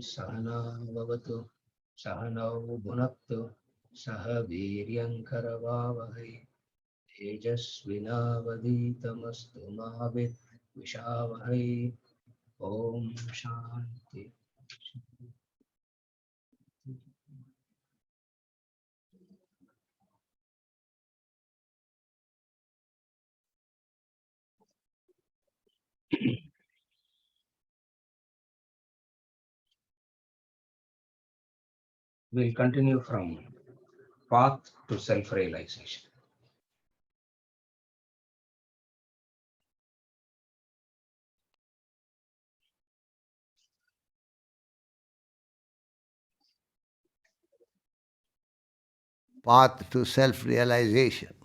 सहना भवतु सहनौ भुनक्तु सह वीर्यङ्करवावहै तेजस्विनावधीतमस्तु मा विद्विषावहै। ॐ शान्ति। We'll continue from path to self-realization. Path to self-realization.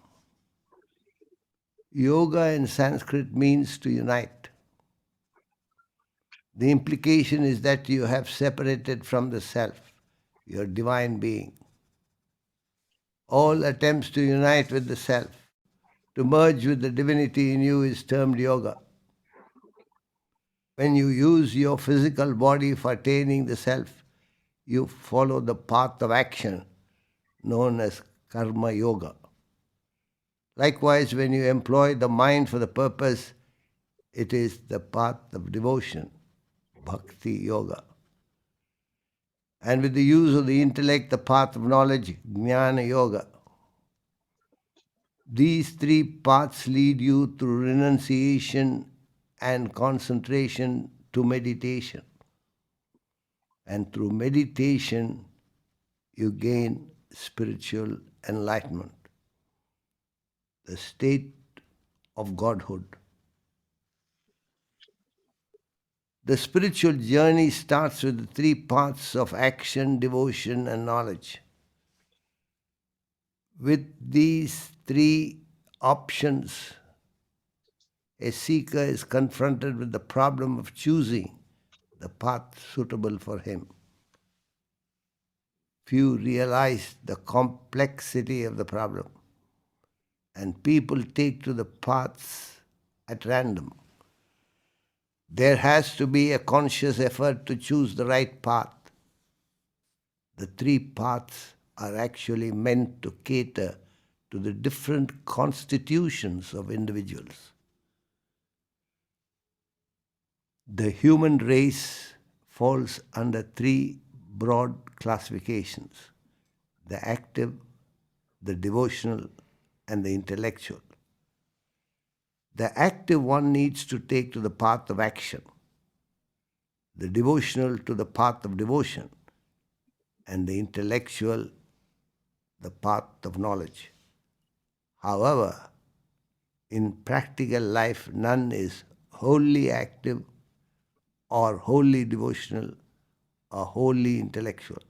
Yoga in Sanskrit means to unite. The implication is that you have separated from the self, your divine being. All attempts to unite with the self, to merge with the divinity in you is termed yoga. When you use your physical body for attaining the self, you follow the path of action known as karma yoga. Likewise, when you employ the mind for the purpose, it is the path of devotion, bhakti yoga. And with the use of the intellect, the path of knowledge, jnana yoga. These three paths lead you through renunciation and concentration to meditation. And through meditation, you gain spiritual enlightenment, the state of Godhood. The spiritual journey starts with the three paths of action, devotion, and knowledge. With these three options, a seeker is confronted with the problem of choosing the path suitable for him. Few realize the complexity of the problem, and people take to the paths at random. There has to be a conscious effort to choose the right path. The three paths are actually meant to cater to the different constitutions of individuals. The human race falls under three broad classifications: the active, the devotional, and the intellectual. The active one needs to take to the path of action, the devotional to the path of devotion, and the intellectual the path of knowledge. However, in practical life, none is wholly active or wholly devotional or wholly intellectual.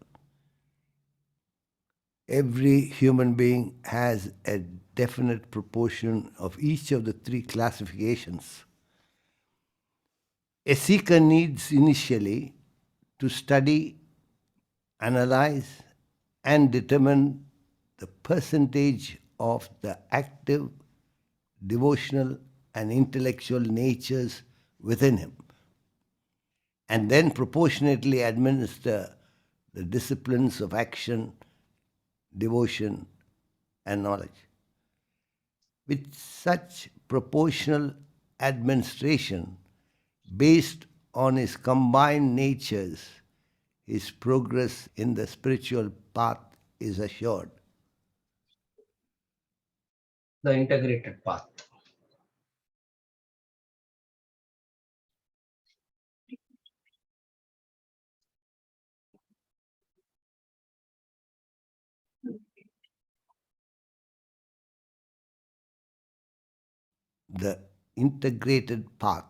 Every human being has a definite proportion of each of the three classifications. A seeker needs initially to study, analyze, and determine the percentage of the active, devotional, and intellectual natures within him, and then proportionately administer the disciplines of action, devotion, and knowledge. With such proportional administration, based on his combined natures, his progress in the spiritual path is assured. The integrated path. The integrated path.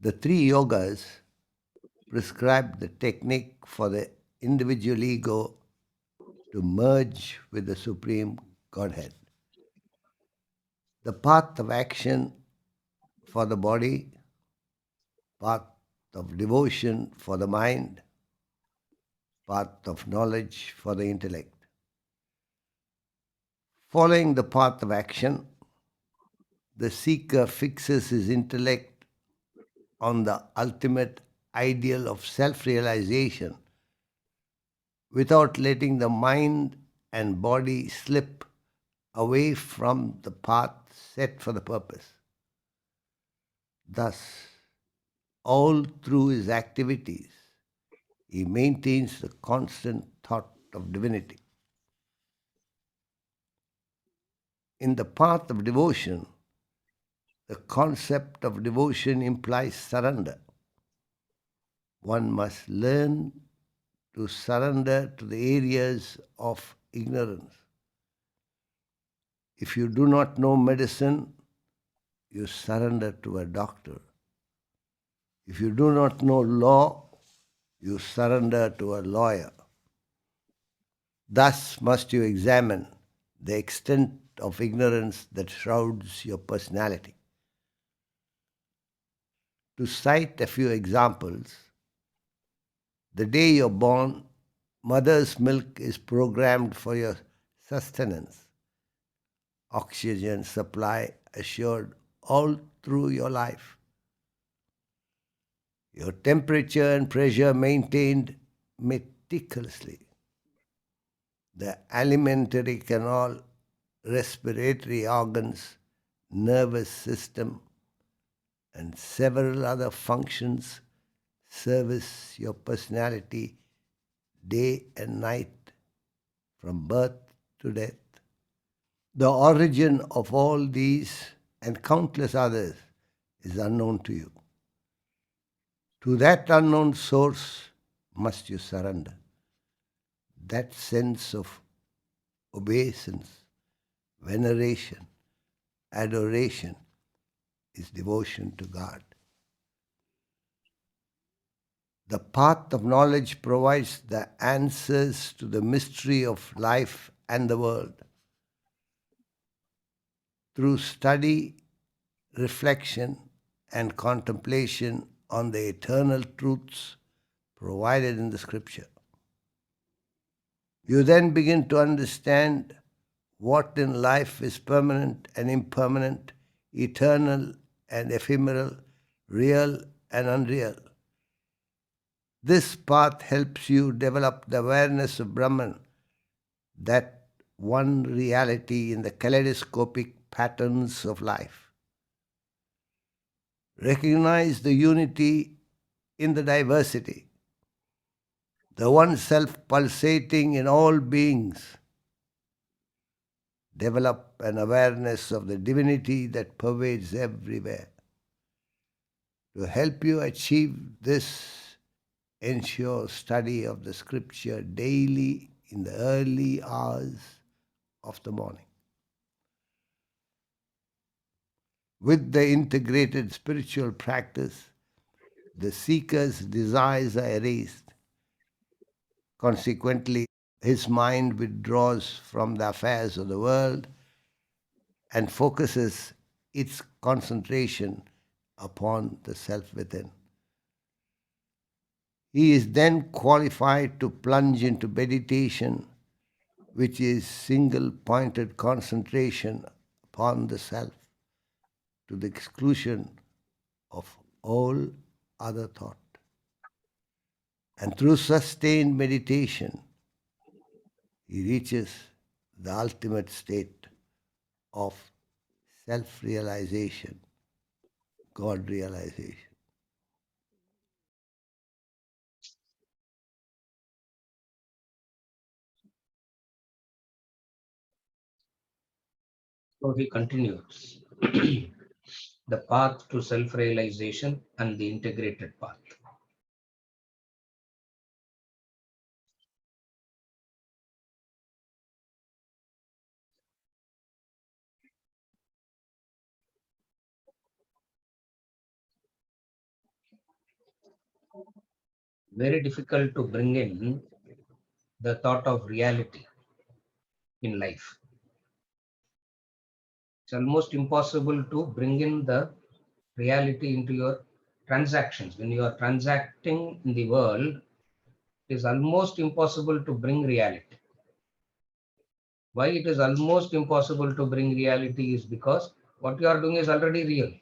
The three yogas prescribe the technique for the individual ego to merge with the Supreme Godhead. The path of action for the body, path of devotion for the mind, path of knowledge for the intellect. Following the path of action, the seeker fixes his intellect on the ultimate ideal of self-realization without letting the mind and body slip away from the path set for the purpose. Thus, all through his activities, he maintains the constant thought of divinity. In the path of devotion, the concept of devotion implies surrender. One must learn to surrender to the areas of ignorance. If you do not know medicine, you surrender to a doctor. If you do not know law, you surrender to a lawyer. Thus must you examine the extent of ignorance that shrouds your personality. To cite a few examples, the day you're born, mother's milk is programmed for your sustenance, oxygen supply assured all through your life, your temperature and pressure maintained meticulously, the alimentary canal, respiratory organs, nervous system, and several other functions service your personality day and night from birth to death. The origin of all these and countless others is unknown to you. To that unknown source must you surrender. That sense of obeisance, veneration, adoration is devotion to God. The path of knowledge provides the answers to the mystery of life and the world. Through study, reflection, and contemplation on the eternal truths provided in the scripture, you then begin to understand what in life is permanent and impermanent, eternal and ephemeral, real and unreal. This path helps you develop the awareness of Brahman, that one reality in the kaleidoscopic patterns of life. Recognize the unity in the diversity, the one self pulsating in all beings. Develop an awareness of the divinity that pervades everywhere. To help you achieve this, ensure study of the scripture daily in the early hours of the morning. With the integrated spiritual practice, the seeker's desires are erased. Consequently, his mind withdraws from the affairs of the world and focuses its concentration upon the self within. He is then qualified to plunge into meditation, which is single-pointed concentration upon the self, to the exclusion of all other thought. And through sustained meditation, he reaches the ultimate state of self-realization, God realization. So he continues the path to self realization and the integrated path. Very difficult to bring in the thought of reality in life. It's almost impossible to bring in the reality into your transactions. When you are transacting in the world, it is almost impossible to bring reality. Why it is almost impossible to bring reality is because what you are doing is already real.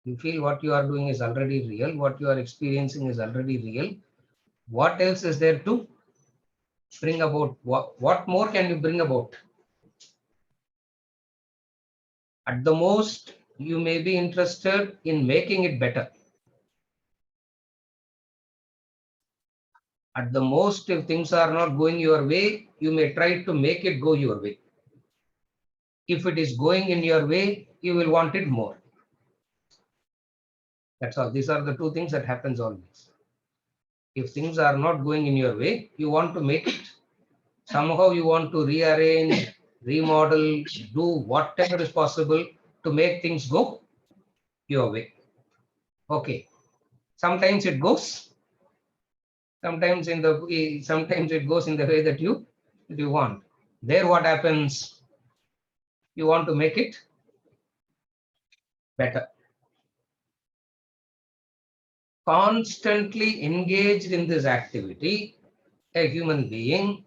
You feel what you are doing is already real, what you are experiencing is already real. What else is there to bring about? What more can you bring about? At the most, you may be interested in making it better. At the most, if things are not going your way, you may try to make it go your way. If it is going in your way, you will want it more. That's all. These are the two things that happens always. If things are not going in your way, you want to make it. Somehow you want to rearrange, remodel, do whatever is possible to make things go your way. Okay. Sometimes it goes. Sometimes it goes in the way that you want. There, what happens? You want to make it better. Constantly engaged in this activity, a human being,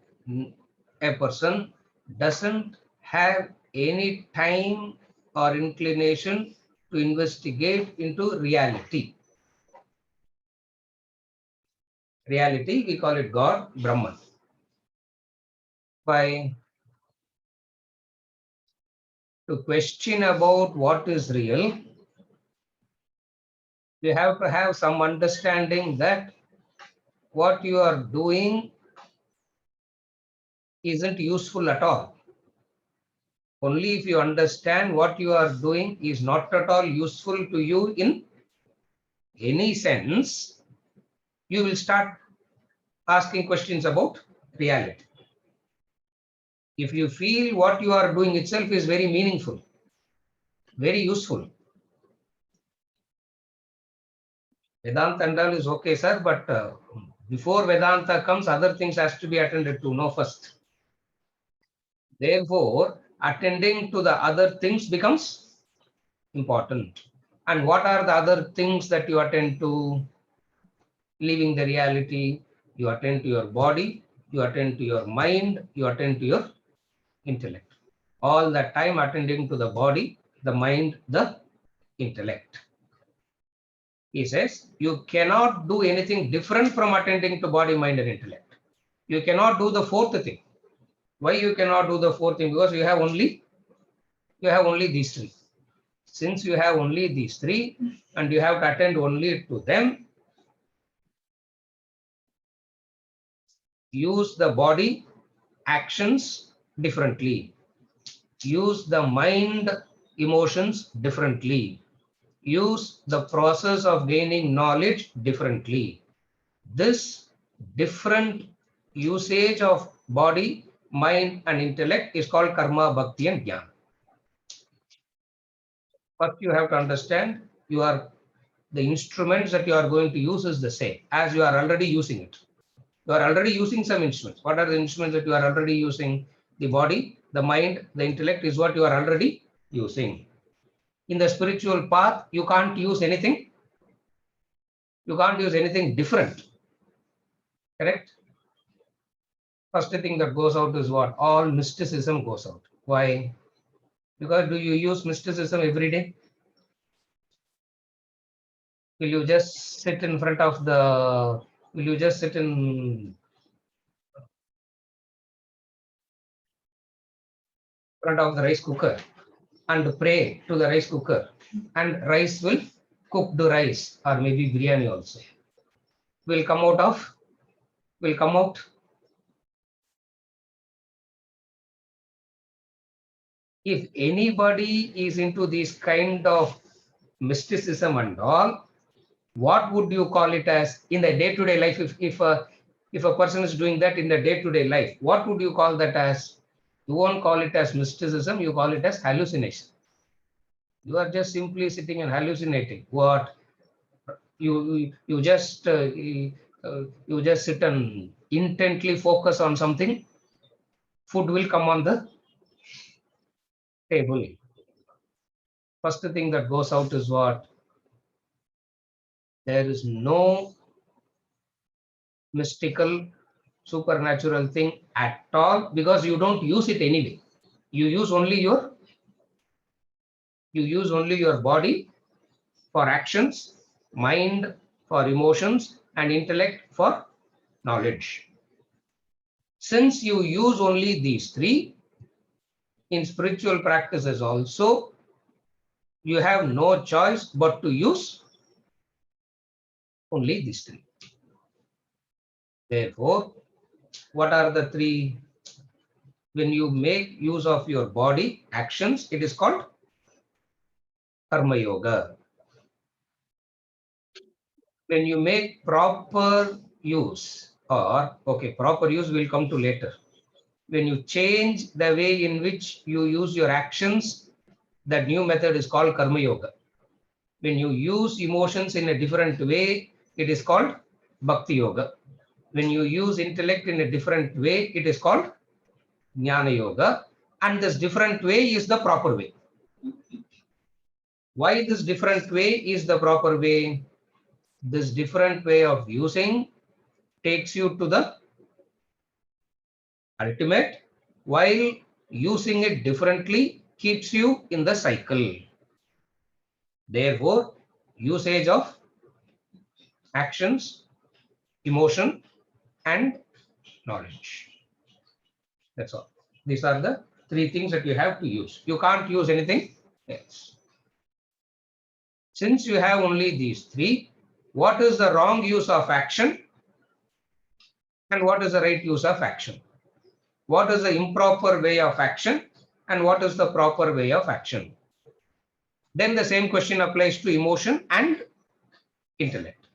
a person doesn't have any time or inclination to investigate into reality. Reality, we call it God, Brahman. By to question about what is real, you have to have some understanding that what you are doing isn't useful at all. Only if you understand what you are doing is not at all useful to you in any sense, you will start asking questions about reality. If you feel what you are doing itself is very meaningful, very useful, Vedanta and all is okay, sir, but before Vedanta comes, other things has to be attended to, no, first. Therefore, attending to the other things becomes important. And what are the other things that you attend to? Leaving the reality, you attend to your body, you attend to your mind, you attend to your intellect. All the time attending to the body, the mind, the intellect. He says, you cannot do anything different from attending to body, mind, and intellect. You cannot do the fourth thing. Why you cannot do the fourth thing? Because you have only these three. Since you have only these three and you have to attend only to them, use the body actions differently. Use the mind emotions differently. Use the process of gaining knowledge differently. This different usage of body, mind, and intellect is called karma, bhakti, and jnana. First, you have to understand the instruments that you are going to use is the same as you are already using it. You are already using some instruments. What are the instruments that you are already using? The body, the mind, the intellect is what you are already using. In the spiritual path, you can't use anything. You can't use anything different. Correct? First thing that goes out is what? All mysticism goes out. Why? Because do you use mysticism every day? Will you just sit in front of the, will you just sit in front of the rice cooker and pray to the rice cooker and rice will cook the rice or maybe biryani also will come out. If anybody is into this kind of mysticism and all, what would you call it as in the day-to-day life? If a person is doing that in the day-to-day life, what would you call that as? You won't call it as mysticism, you call it as hallucination. You are just simply sitting and hallucinating. What you just you just sit and intently focus on something. Food will come on the table. First thing that goes out is what? There is no mystical, supernatural thing at all because you don't use it anyway. You use only your body, for actions, mind for emotions, and intellect for knowledge. Since you use only these three, in spiritual practices also, you have no choice but to use only these three. Therefore, what are the three? When you make use of your body actions, it is called karma yoga. When you make proper use, or proper use will come to later. When you change the way in which you use your actions, that new method is called karma yoga. When you use emotions in a different way, it is called bhakti yoga. When you use intellect in a different way, it is called jnana yoga. And this different way is the proper way. Why this different way is the proper way? This different way of using takes you to the ultimate, while using it differently keeps you in the cycle. Therefore, usage of actions, emotion, and knowledge. That's all. These are the three things that you have to use. You can't use anything else. Since you have only these three, what is the wrong use of action and what is the right use of action? What is the improper way of action and what is the proper way of action? Then the same question applies to emotion and intellect.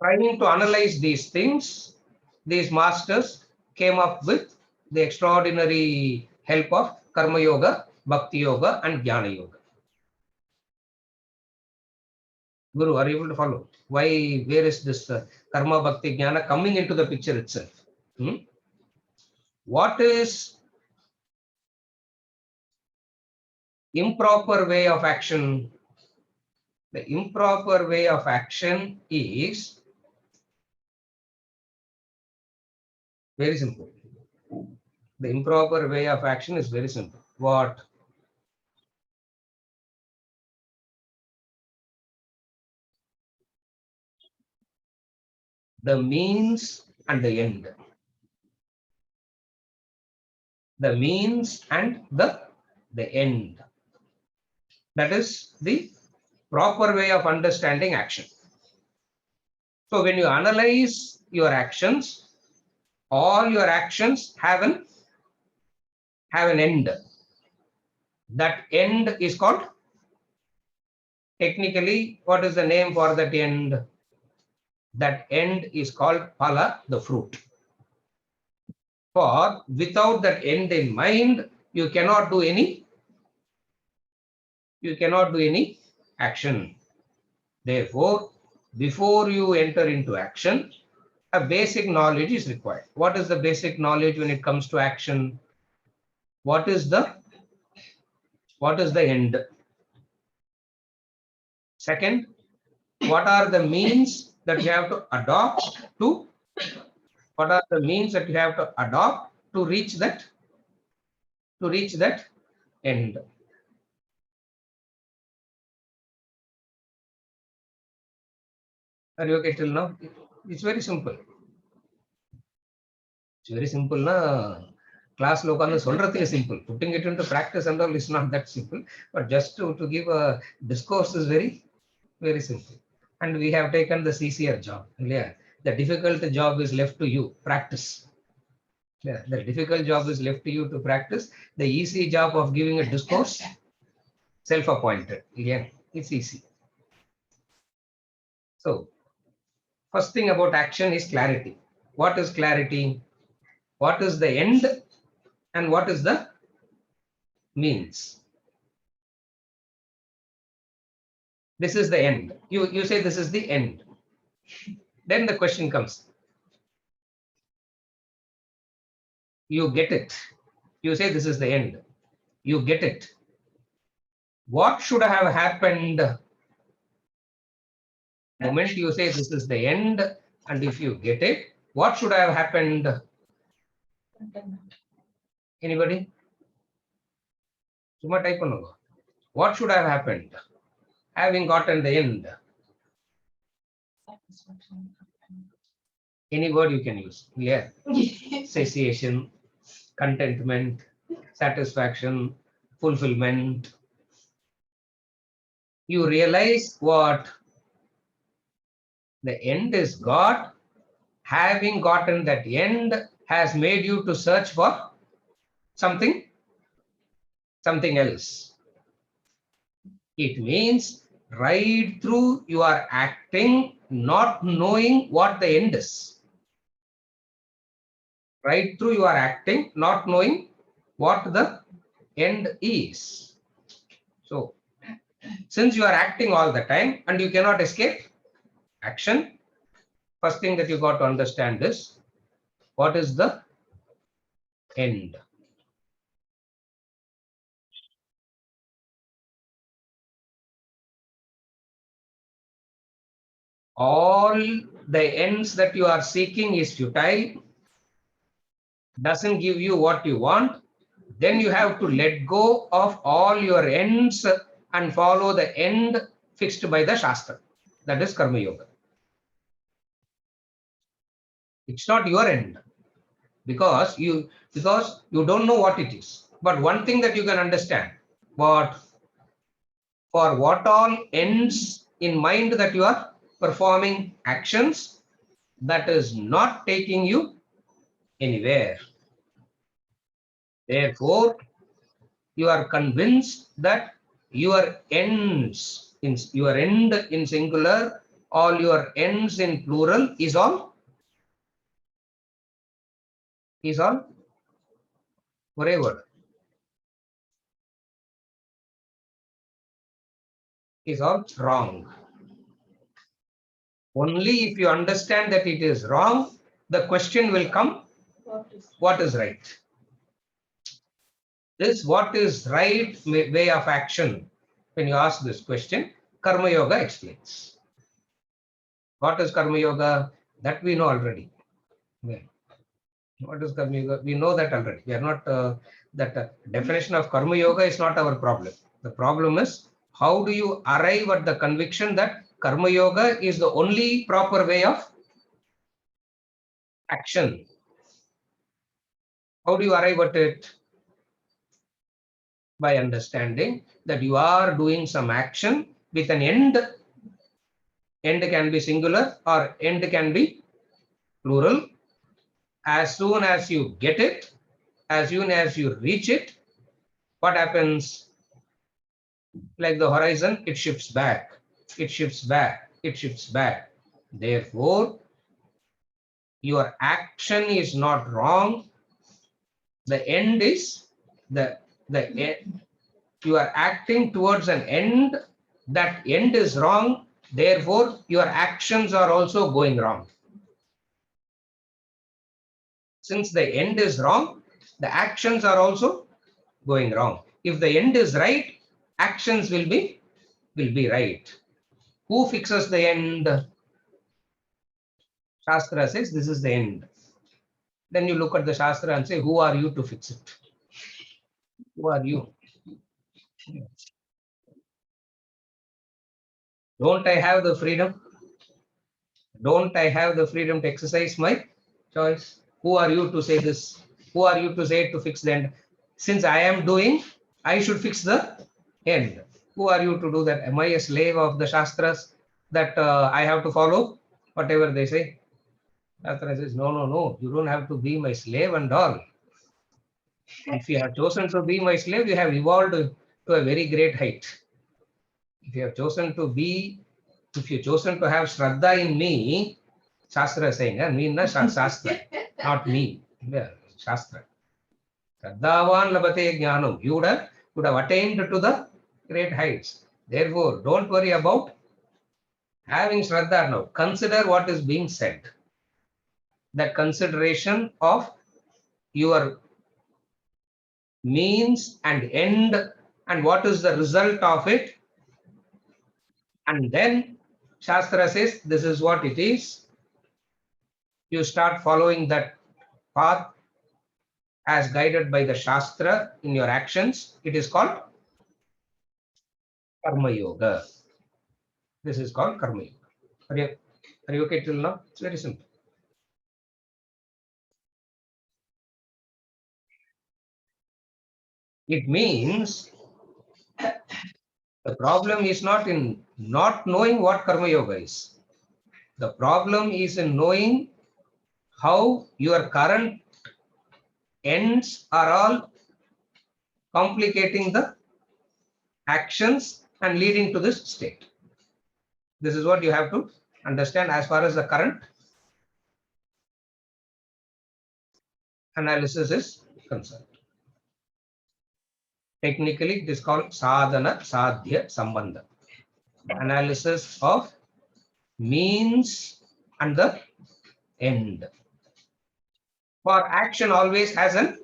Trying to analyze these things, these masters came up with the extraordinary help of Karma Yoga, Bhakti Yoga, and Jnana Yoga. Guru, are you able to follow? Why, where is this Karma, Bhakti, Jnana coming into the picture itself? What is improper way of action? The improper way of action is very simple. The improper way of action is very simple. What? The means and the end. The means and the end. That is the proper way of understanding action. So when you analyze your actions, all your actions have an end. That end is called, technically, what is the name for that end? That end is called phala, the fruit. For without that end in mind, you cannot do any action. Therefore, before you enter into action, a basic knowledge is required. What is the basic knowledge when it comes to action? What is the end? Second, what are the means that you have to adopt to reach that end? Are you okay till now? It's very simple. It's very simple. Class local is simple. Putting it into practice and all is not that simple. But just to give a discourse is very, very simple. And we have taken the easier job. Yeah. The difficult job is left to you. Practice. Yeah. The difficult job is left to you to practice. The easy job of giving a discourse, self-appointed. Yeah. It's easy. So, first thing about action is clarity. What is clarity? What is the end and what is the means? This is the end. You say this is the end. Then the question comes. You get it. You say this is the end. You get it. What should have happened the moment you say this is the end, and if you get it, what should have happened? Anybody? Suma type பண்ணுங்க. What should have happened? Having gotten the end. Any word you can use. Yeah. Satiation, contentment, satisfaction, fulfillment. You realize what the end is God. Having gotten that end has made you to search for something else. It means right through you are acting not knowing what the end is. Right through you are acting not knowing what the end is. So since you are acting all the time and you cannot escape action, first thing that you got to understand is what is the end. All the ends that you are seeking is futile, doesn't give you what you want. Then you have to let go of all your ends and follow the end fixed by the Shastra. That is Karma Yoga. It's not your end because you don't know what it is. But one thing that you can understand, what for what all ends in mind that you are performing actions, that is not taking you anywhere. Therefore, you are convinced that your ends, your end in singular, all your ends in plural is all forever, is all wrong. Only if you understand that it is wrong, the question will come, what is right? This what is right way of action. When you ask this question, Karma Yoga explains. What is Karma Yoga? That we know already. What is Karma Yoga? We know that already. We are not, definition of Karma Yoga is not our problem. The problem is how do you arrive at the conviction that Karma Yoga is the only proper way of action? How do you arrive at it? By understanding that you are doing some action with an end. End can be singular or end can be plural. As soon as you get it, as soon as you reach it, what happens? Like the horizon, it shifts back, it shifts back, it shifts back. Therefore, your action is not wrong. The end is the end. You are acting towards an end. That end is wrong. Therefore, your actions are also going wrong. Since the end is wrong, the actions are also going wrong. If the end is right, actions will be right. Who fixes the end? Shastra says this is the end. Then you look at the Shastra and say, who are you to fix it? Who are you? Don't I have the freedom? Don't I have the freedom to exercise my choice? Who are you to say this? Who are you to say to fix the end? Since I am doing, I should fix the end. Who are you to do that? Am I a slave of the Shastras that I have to follow whatever they say? Shastra says, no, you don't have to be my slave and all. If you have chosen to be my slave, you have evolved to a very great height. If you have chosen to be, if you chosen to have Shraddha in me, Shastra is saying, me na Shastra, not me. Yeah, Shastra. Shraddhavan labate jnanam. You would have attained to the great heights. Therefore, don't worry about having Shraddha now. Consider what is being said. That consideration of your means and end and what is the result of it. And then Shastra says, this is what it is. You start following that path as guided by the Shastra in your actions. It is called Karma Yoga. This is called Karma Yoga. Are you okay till now? It's very simple. It means the problem is not in not knowing what Karma Yoga is. The problem is in knowing how your current ends are all complicating the actions and leading to this state. This is what you have to understand as far as the current analysis is concerned. Technically, it is called sadhana sadhya sambandha. Analysis of means and the end. For action always has an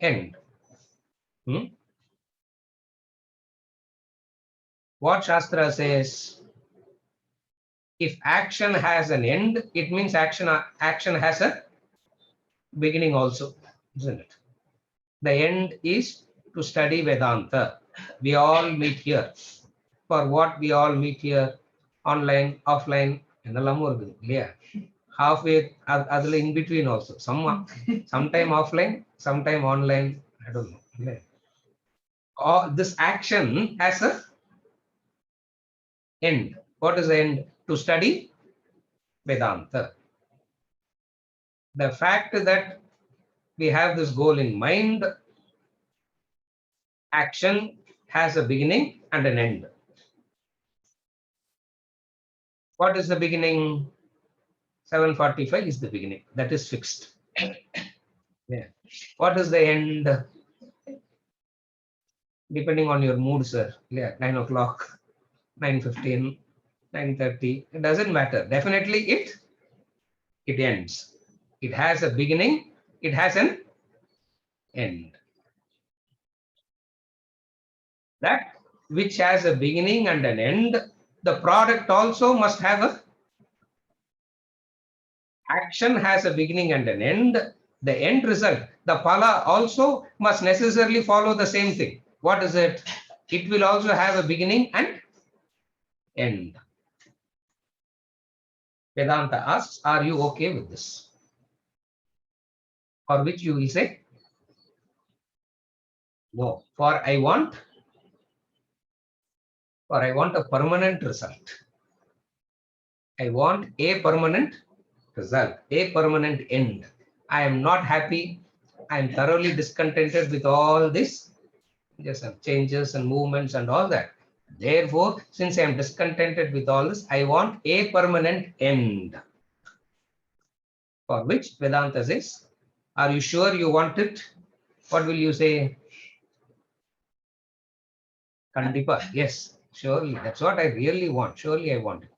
end. What Shastra says, if action has an end, it means action has a beginning also, isn't it? The end is to study Vedanta. We all meet here. For what we all meet here, online, offline, halfway, in between also. Sometime offline, sometime online, I don't know. This action has a end. What is the end? To study Vedanta. The fact that we have this goal in mind, action has a beginning and an end. What is the beginning? 7:45 is the beginning. That is fixed. Yeah. What is the end? Depending on your mood, sir. Yeah, 9 o'clock, 9:15, 9:30. It doesn't matter. Definitely it ends. It has a beginning. It has an end. That which has a beginning and an end, the product also must have a action has a beginning and an end. The end result, the phala also must necessarily follow the same thing. What is it? It will also have a beginning and end. Vedanta asks, are you okay with this? For which you will say, no. For I want a permanent result. I want a permanent result, a permanent end. I am not happy. I am thoroughly discontented with all this, just changes and movements and all that. Therefore, since I am discontented with all this, I want a permanent end. For which Vedanta says, are you sure you want it? What will you say? Kandipa, yes, surely. That's what I really want. Surely I want it.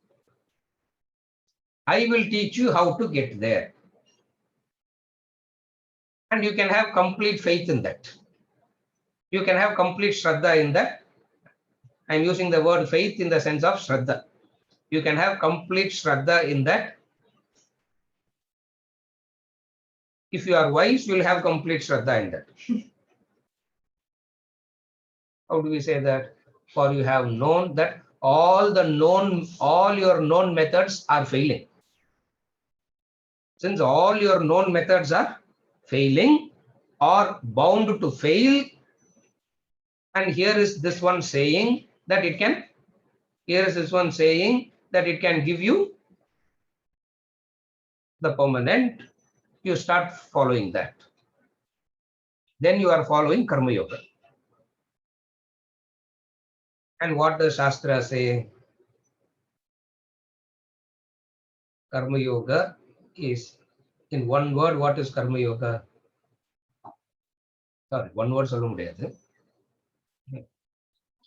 I will teach you how to get there. And you can have complete faith in that. You can have complete Shraddha in that. I'm using the word faith in the sense of Shraddha. You can have complete Shraddha in that. If you are wise, you will have complete Shraddha in that. How do we say that? For you have known that all your known methods are failing. Since all your known methods are failing or bound to fail, and here is this one saying that it can give you the permanent, you start following that. Then you are following Karma Yoga. And what does Shastra say? Karma Yoga is, in one word, what is Karma Yoga? Sorry, one word சொல்ல முடியாது.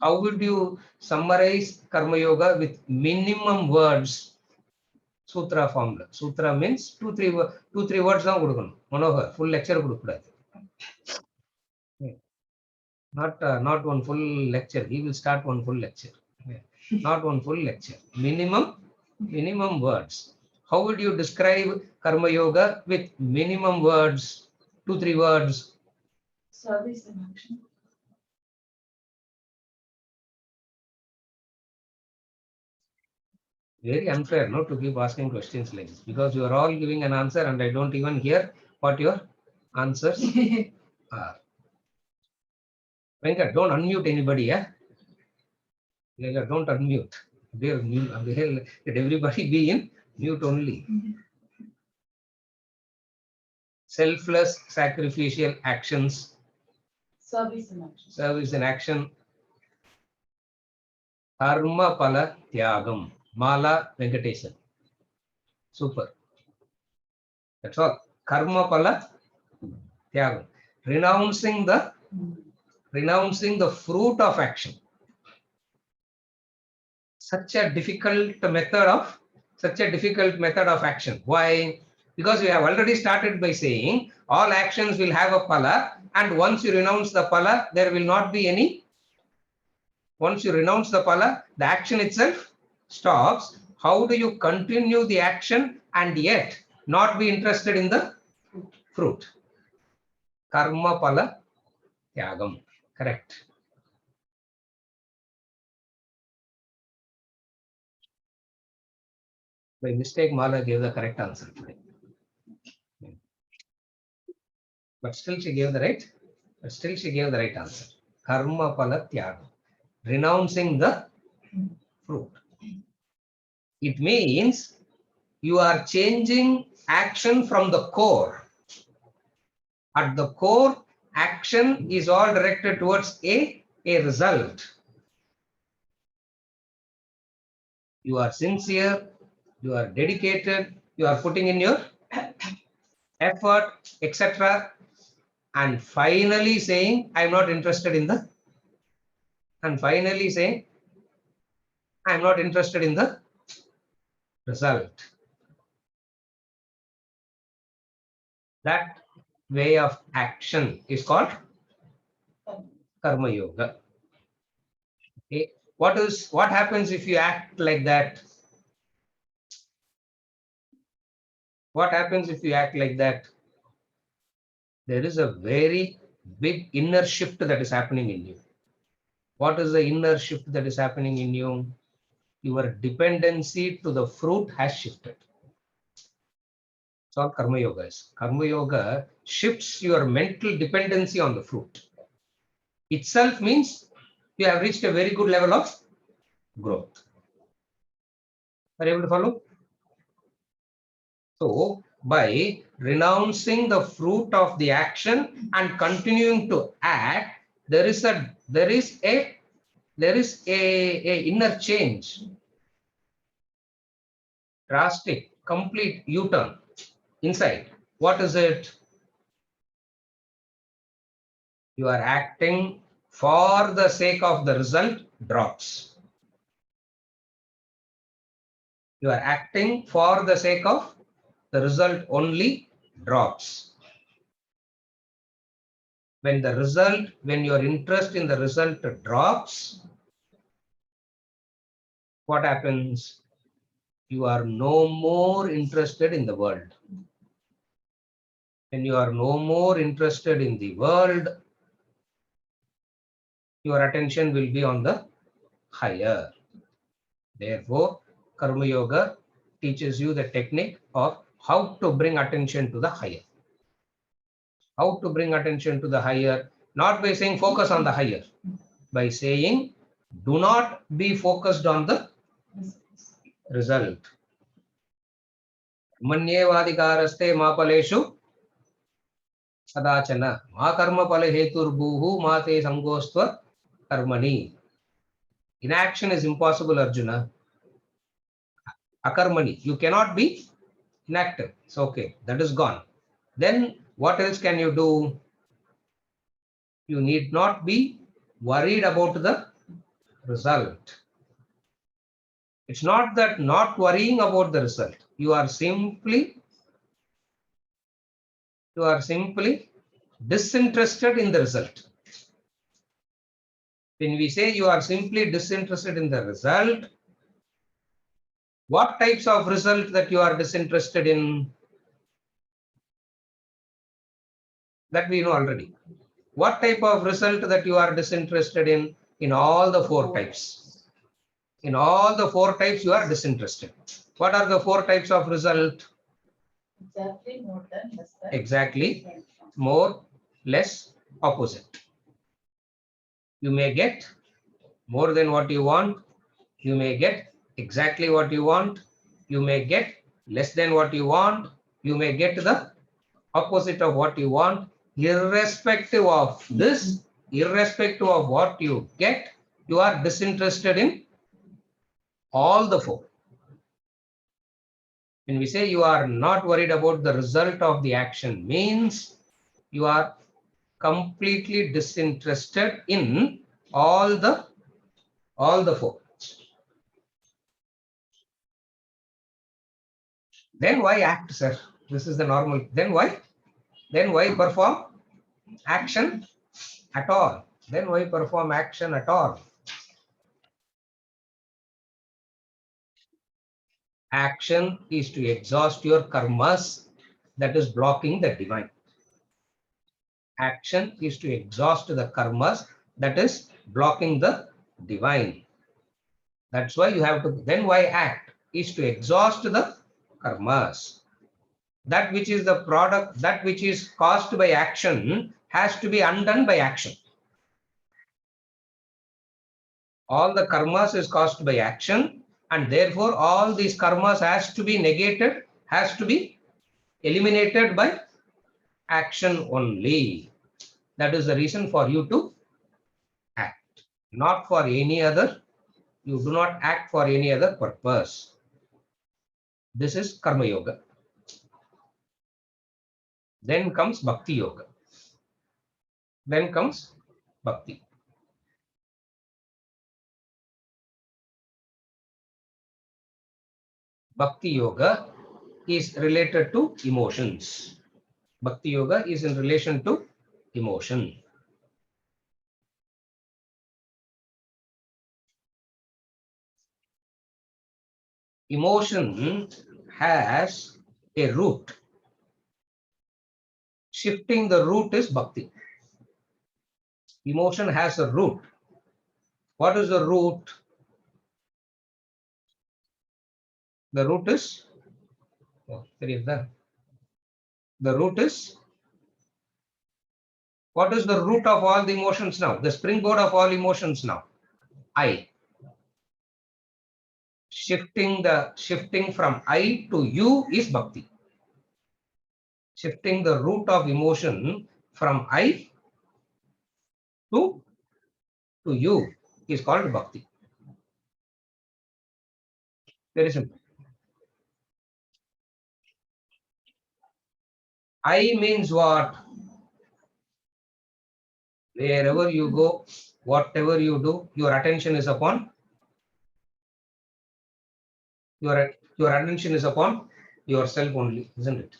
How would you summarize Karma Yoga with minimum words? Sutra formula. Sutra means two, three words தான் கொடுக்கணும். Manohar, full lecture கொடுக்கக்கூடாது. Not one full lecture. He will start one full lecture. Not one full lecture. Minimum words. How would you describe Karma Yoga with minimum words? 2-3 words. Service and action. Very unfair, no, to keep asking questions like this, because you are all giving an answer and I don't even hear what your answers are. Venkat, don't unmute anybody, yeah? Venkat, don't unmute. They're mute. Let everybody be in mute only. Selfless, sacrificial actions. Service in action. Service in action. Karma pala tyagam. Mala Venkatesan. Super. That's all. Karma pala tyagam. Renouncing the fruit of action. Such a difficult method of action. Why? Because we have already started by saying all actions will have a pala, and once you renounce the pala, there will not be any. Once you renounce the pala, the action itself stops. How do you continue the action and yet not be interested in the fruit? Karma pala tyagam. Correct. By mistake, Mala gave the correct answer today. But still she gave the right answer. Karma pala tyagam. Renouncing the fruit. It means you are changing action from the core. At the core, action is all directed towards a result. You are sincere, you are dedicated, you are putting in your effort, etc. And finally saying, I'm not interested in the result. That way of action is called karma yoga. Okay. What happens if you act like that? What happens if you act like that? There is a very big inner shift that is happening in you. What is the inner shift that is happening in you? Your dependency to the fruit has shifted. So karma yoga is. Karma yoga shifts your mental dependency on the fruit. Itself means you have reached a very good level of growth. Are you able to follow? So by renouncing the fruit of the action and continuing to act, there is a inner change, drastic, complete U-turn inside. What is it? You are acting for the sake of the result drops. You are acting for the sake of the result only drops. When your interest in the result drops, what happens? You are no more interested in the world. When you are no more interested in the world, your attention will be on the higher. Therefore, Karma Yoga teaches you the technique of how to bring attention to the higher. How to bring attention to the higher, not by saying focus on the higher, by saying do not be focused on the result. Manyevadikaraste mapaleshu sadachana ma karma pala heturbuhu mate sangostva karmani. Inaction is impossible, Arjuna. Akarmani, you cannot be inactive. It's okay, that is gone. Then what else can you do? You need not be worried about the result. It's not that not worrying about the result. You are simply disinterested in the result. When we say you are simply disinterested in the result, what types of result that you are disinterested in? That we know already. What type of result that you are disinterested in all the four types? In all the 4 types, you are disinterested. What are the 4 types of result? Exactly, more than, less than. Exactly, different from. more, less, opposite. You may get more than what you want. You may get exactly what you want. You may get less than what you want. You may get the opposite of what you want. Irrespective of this, irrespective of what you get, you are disinterested in all the 4. When we say you are not worried about the result of the action, means you are completely disinterested in all the 4. Then why act, sir? This is the normal. Then why? Then why perform action at all? Then why perform action at all? Action is to exhaust your karmas that is blocking the divine. Action is to exhaust the karmas that is blocking the divine. That's why you have to, then why act is to exhaust the karmas. That which is the product, that which is caused by action has to be undone by action. All the karmas is caused by action, and therefore all these karmas has to be negated, has to be eliminated by action only. That is the reason for you to act, not for any other. You do not act for any other purpose. This is Karma Yoga. Then comes Bhakti Yoga. Then comes Bhakti. Bhakti Yoga is related to emotions. Bhakti Yoga is in relation to emotion. Emotion has a root. Shifting the root is Bhakti. Emotion has a root. What is the root? The root is, the root is, what is the root of all the emotions now? The springboard of all emotions now? I. Shifting from I to you is Bhakti. Shifting the root of emotion from I to you is called Bhakti. Very simple. I means what? Wherever you go, whatever you do, your attention is upon your attention is upon yourself only, isn't it?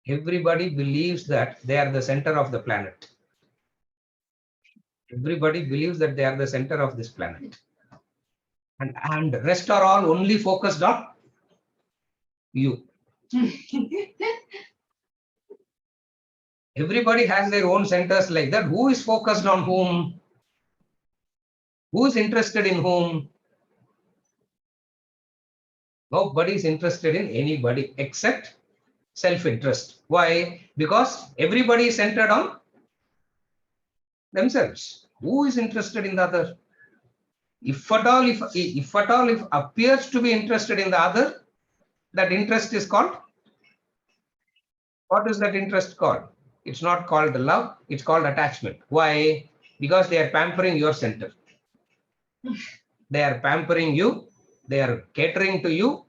Everybody believes that they are the center of the planet. Everybody believes that they are the center of this planet. And rest are all only focused on you. Everybody has their own centers like that. Who is focused on whom? Who is interested in whom? Nobody is interested in anybody except self-interest. Why? Because everybody is centered on themselves. Who is interested in the other? If at all, if appears to be interested in the other, that interest is called, what is that interest called? It's not called love, it's called attachment. Why? Because they are pampering your center. They are pampering you, they are catering to you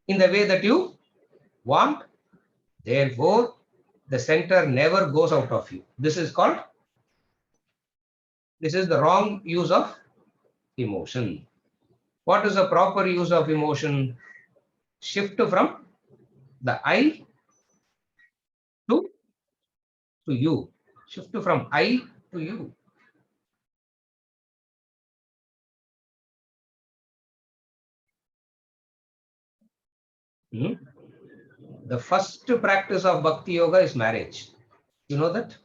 in the way that you want. Therefore, the center never goes out of you. This is the wrong use of emotion. What is the proper use of emotion? Shift from the I to you. Shift from I to you. The first practice of Bhakti Yoga is marriage. You know that?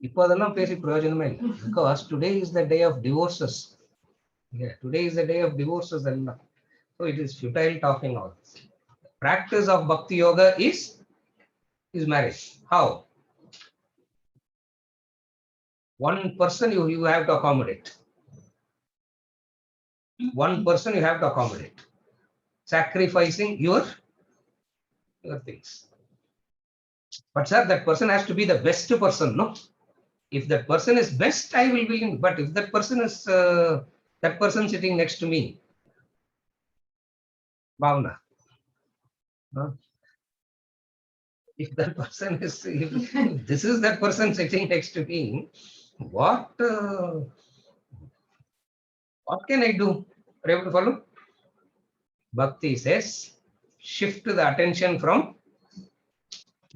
இப்போ அதெல்லாம் பேசி பிரயோஜனமே இல்லை. Because today is the day of divorces. Yeah, today is the day of divorces எல்லாம். So it is futile talking all this. Practice of Bhakti Yoga is marriage. How? One person you have to accommodate. One person you have to accommodate. Sacrificing your things. But sir, that person has to be the best person, no? If that person is best, I will be in. But if that person is that person sitting next to me, Bhavna. Huh? If that person is, if this is that person sitting next to me, what can I do? Are you able to follow? Bhakti says, shift the attention from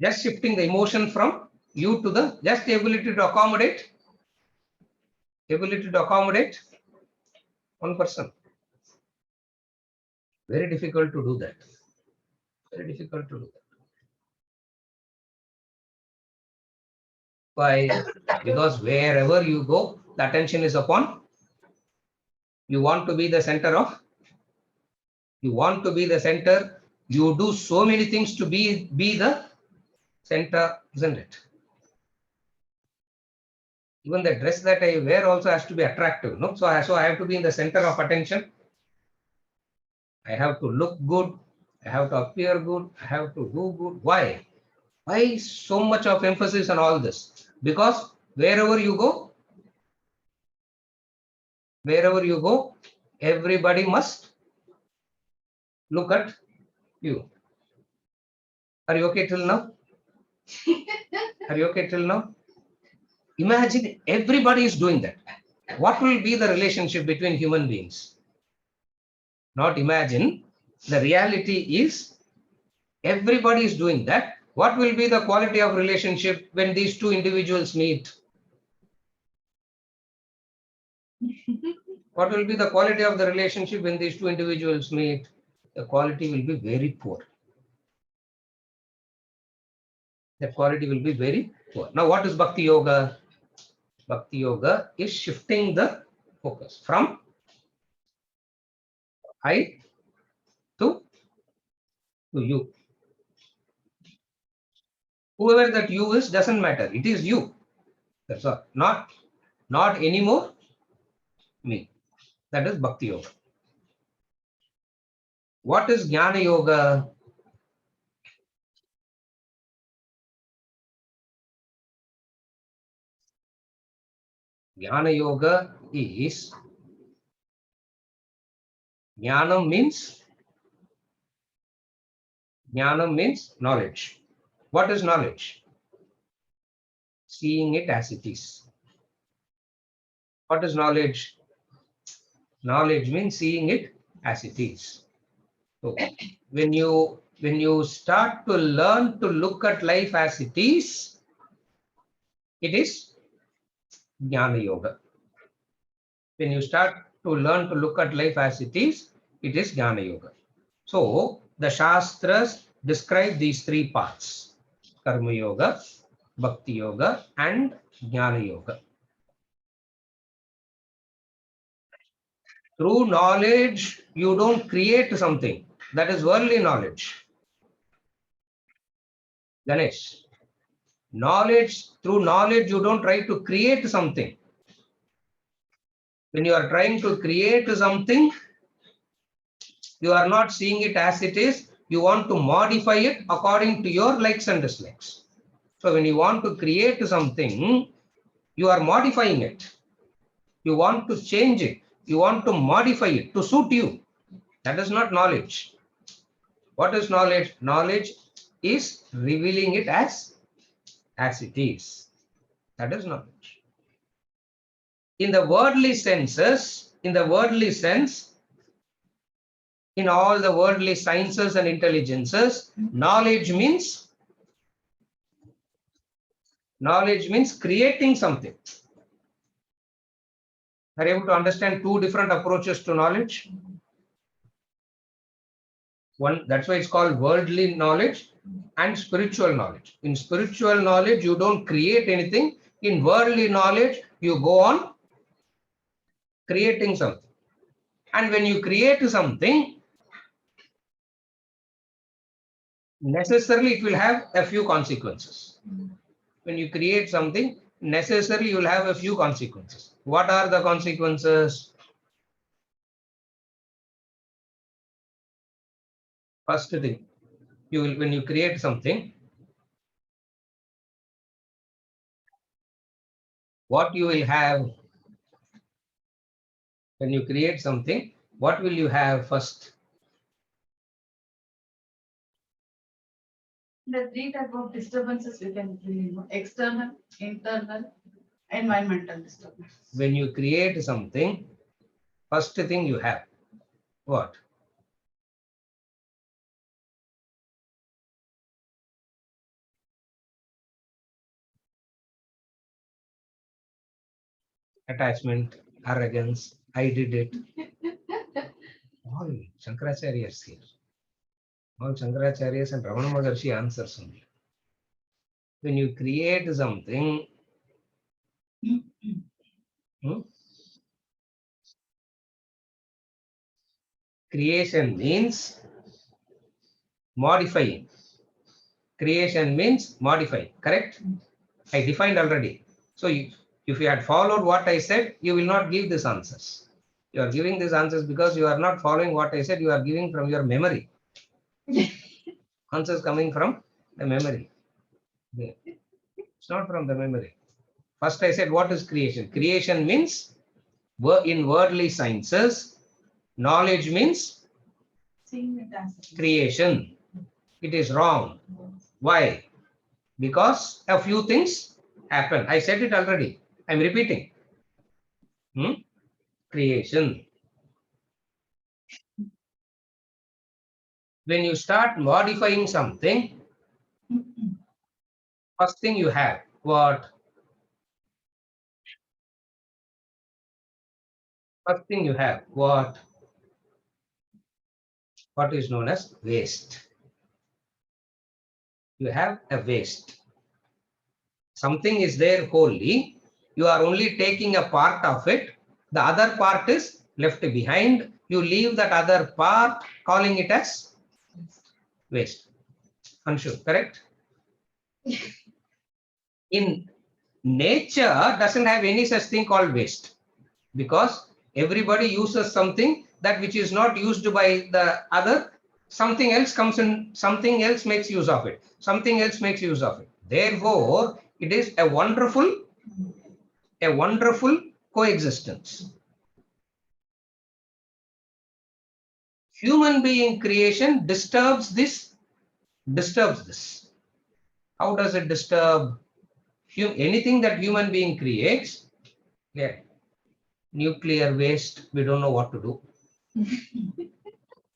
just shifting the emotion from you to the just ability to accommodate one person. Very difficult to do that. Very difficult to do that. Why? Because wherever you go, the attention is upon. You want to be the center of. You want to be the center. You do so many things to be the center, isn't it? Even the dress that I wear also has to be attractive, no? So I have to be in the center of attention. I have to look good. I have to appear good. I have to do good. Why? Why so much of emphasis on all this? Because wherever you go, everybody must look at you. Are you okay till now? Are you okay till now? Imagine everybody is doing that. What will be the relationship between human beings? Not imagine. The reality is everybody is doing that. What will be the quality of relationship when these two individuals meet? What will be the quality of the relationship when these two individuals meet? The quality will be very poor. The quality will be very poor. Now, what is Bhakti Yoga? Bhakti Yoga is shifting the focus from I to you. Whoever that you is doesn't matter. It is you. That's all. Not anymore me. That is Bhakti Yoga. What is Jnana Yoga? Jnana Yoga is, Jnanam means knowledge. What is knowledge? Seeing it as it is. What is knowledge? Knowledge means seeing it as it is. So when you start to learn to look at life as it is Jnana Yoga. When you start to learn to look at life as it is Jnana Yoga. So the Shastras describe these three paths: Karma Yoga, Bhakti Yoga, and Jnana Yoga. Through knowledge, you don't create something. That is worldly knowledge. Ganesh, through knowledge, you don't try to create something. When you are trying to create something, you are not seeing it as it is. You want to modify it according to your likes and dislikes. So when you want to create something, you are modifying it. You want to change it. You want to modify it to suit you. That is not knowledge. What is knowledge? Knowledge is revealing it as it is. That is knowledge. In the worldly sense, in all the worldly sciences and intelligences, knowledge means creating something. Are you able to understand two different approaches to knowledge? One, that's why it's called worldly knowledge and spiritual knowledge. In spiritual knowledge, you don't create anything. In worldly knowledge, you go on creating something. And when you create something, necessarily it will have a few consequences. When you create something, necessarily you will have a few consequences. What are the consequences? First thing, you will, when you create something, what you will have when you create something, what will you have first? The three type of disturbances we can bring, external, internal, environmental disturbance. When you create something, first thing you have what? Attachment, arrogance, I did it. All Shankaracharyas here. All Shankaracharyas and Ramana Maharshi answers only. When you create something, creation means modifying. Creation means modifying, correct? I defined already. So if you had followed what I said, you will not give these answers. You are giving these answers because you are not following what I said. You are giving from your memory. Answers coming from the memory. It's not from the memory. First I said, what is creation? Creation means, in worldly sciences, knowledge means Seeing it as a creation. It is wrong. Why? Because a few things happen. I said it already. I'm repeating. Creation. When you start modifying something, first thing you have what? First thing you have what? What is known as waste. You have a waste. Something is there wholly. You are only taking a part of it. The other part is left behind. You leave that other part, calling it as waste. Anshu, correct? In nature, doesn't have any such thing called waste, because everybody uses something that which is not used by the other. Something else comes in, something else makes use of it, something else makes use of it. Therefore, it is a wonderful coexistence. Human being creation disturbs this. How does it disturb? Anything that human being creates, yeah, nuclear waste, we don't know what to do.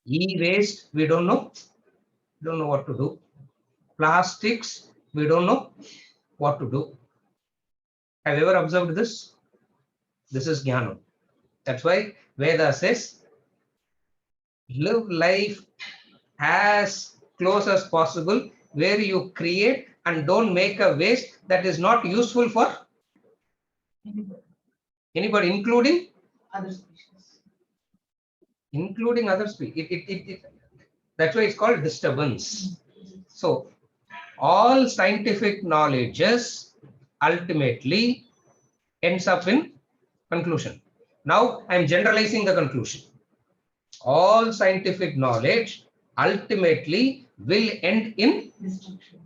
E-waste, we don't know what to do. Plastics, we don't know what to do. Have you ever observed this? This is Jnana. That's why Veda says, live life as close as possible, where you create and don't make a waste that is not useful for anybody, including other species. Other species. That's why it's called disturbance. So all scientific knowledges ultimately ends up in conclusion. Now I'm generalizing the conclusion. All scientific knowledge ultimately will end in Destruction.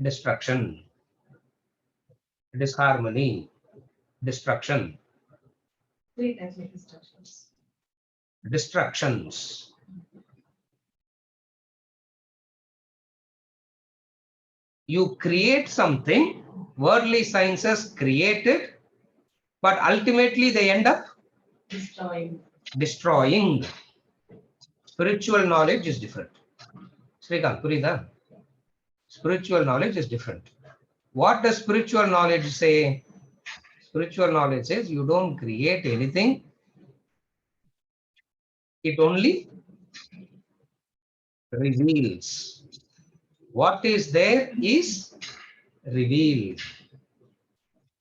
Destruction, disharmony, destruction, Three types of destructions. destructions. You create something, worldly sciences create it, but ultimately they end up destroying. Spiritual knowledge is different. Srikant, Purida. Spiritual knowledge is different. What does spiritual knowledge say? Spiritual knowledge says you don't create anything. It only reveals. What is there is revealed.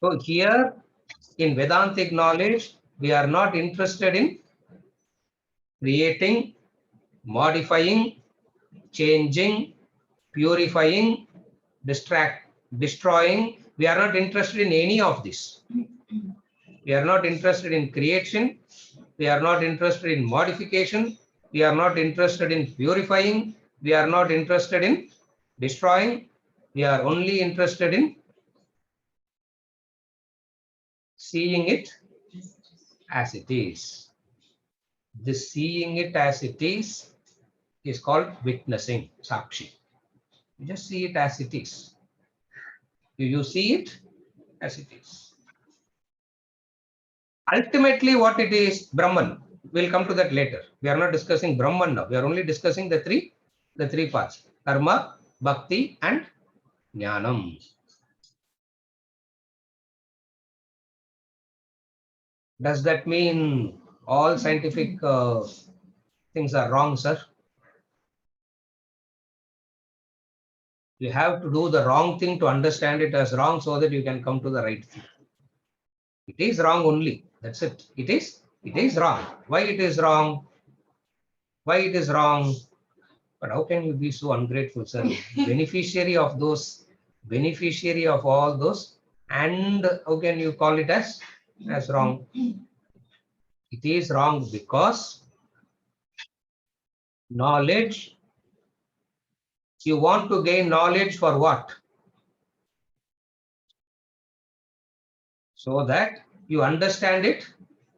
So here in Vedantic knowledge, we are not interested in creating, modifying, changing, purifying, destroying. We are not interested in any of this. We are not interested in creation. We are not interested in modification. We are not interested in purifying. We are not interested in destroying. We are only interested in seeing it as it is. This seeing it as it is called witnessing, sakshi. You just see it as it is. You see it as it is. Ultimately, what it is, Brahman. We'll come to that later. We are not discussing Brahman now. We are only discussing the three parts: karma, bhakti, and jnanam. Does that mean all scientific things are wrong, sir? You have to do the wrong thing to understand it as wrong so that you can come to the right thing. It is wrong only. That's it. It is wrong. Why it is wrong? Why it is wrong? But how can you be so ungrateful, sir? Beneficiary of all those, and how can you call it as wrong? It is wrong because knowledge, you want to gain knowledge for what? So that you understand it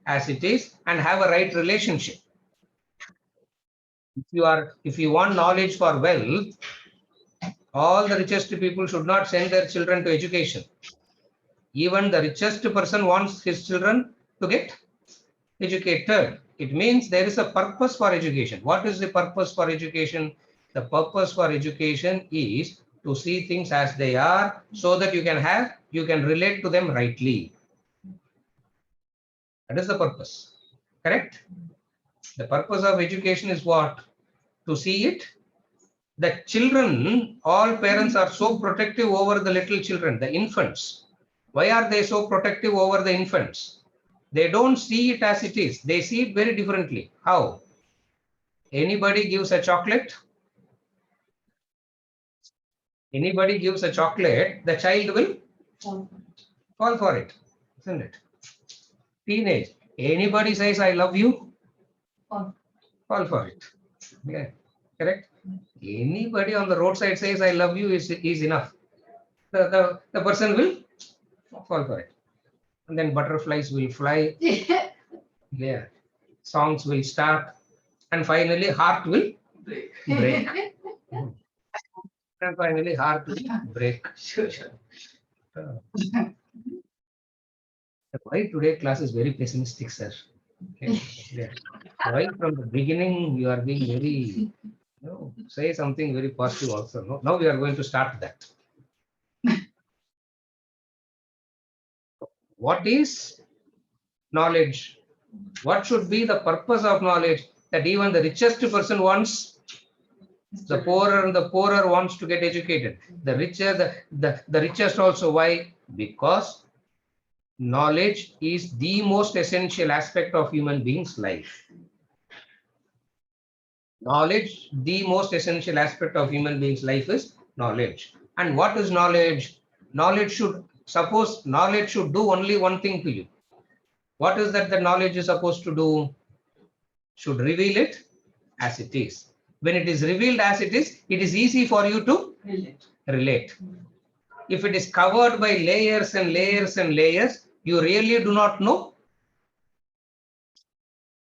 as it is and have a right relationship. If you want knowledge for wealth, all the richest people should not send their children to education. Even the richest person wants his children to get educated. It means there is a purpose for education. What is the purpose for education? The purpose for education is to see things as they are so that you can relate to them rightly. That is the purpose. Correct? The purpose of education is what? To see it. The children, all parents are so protective over the little children, the infants. Why are they so protective over the infants? They don't see it as it is. They see it very differently. How? Anybody gives a chocolate, the child will fall for it, isn't it? Teenage, anybody says I love you, fall for it. Yeah, correct? Anybody on the roadside says I love you is enough. The person will fall for it. And then butterflies will fly. Yeah. Songs will start. And finally heart will break. And finally heart will break. Sure. Why today class is very pessimistic, sir? Okay. Yeah. Why from the beginning you are being very, say something very positive also. No? Now we are going to start that. What is knowledge? What should be the purpose of knowledge? That even the richest person wants, the poorer wants to get educated. The richer, the richest also. Why? Because knowledge is the most essential aspect of human beings' life. Knowledge, the most essential aspect of human beings' life is knowledge. And what is knowledge? Knowledge should do only one thing to you. What is that the knowledge is supposed to do? Should reveal it as it is. When it is revealed as it is easy for you to relate. If it is covered by layers and layers and layers, you really do not know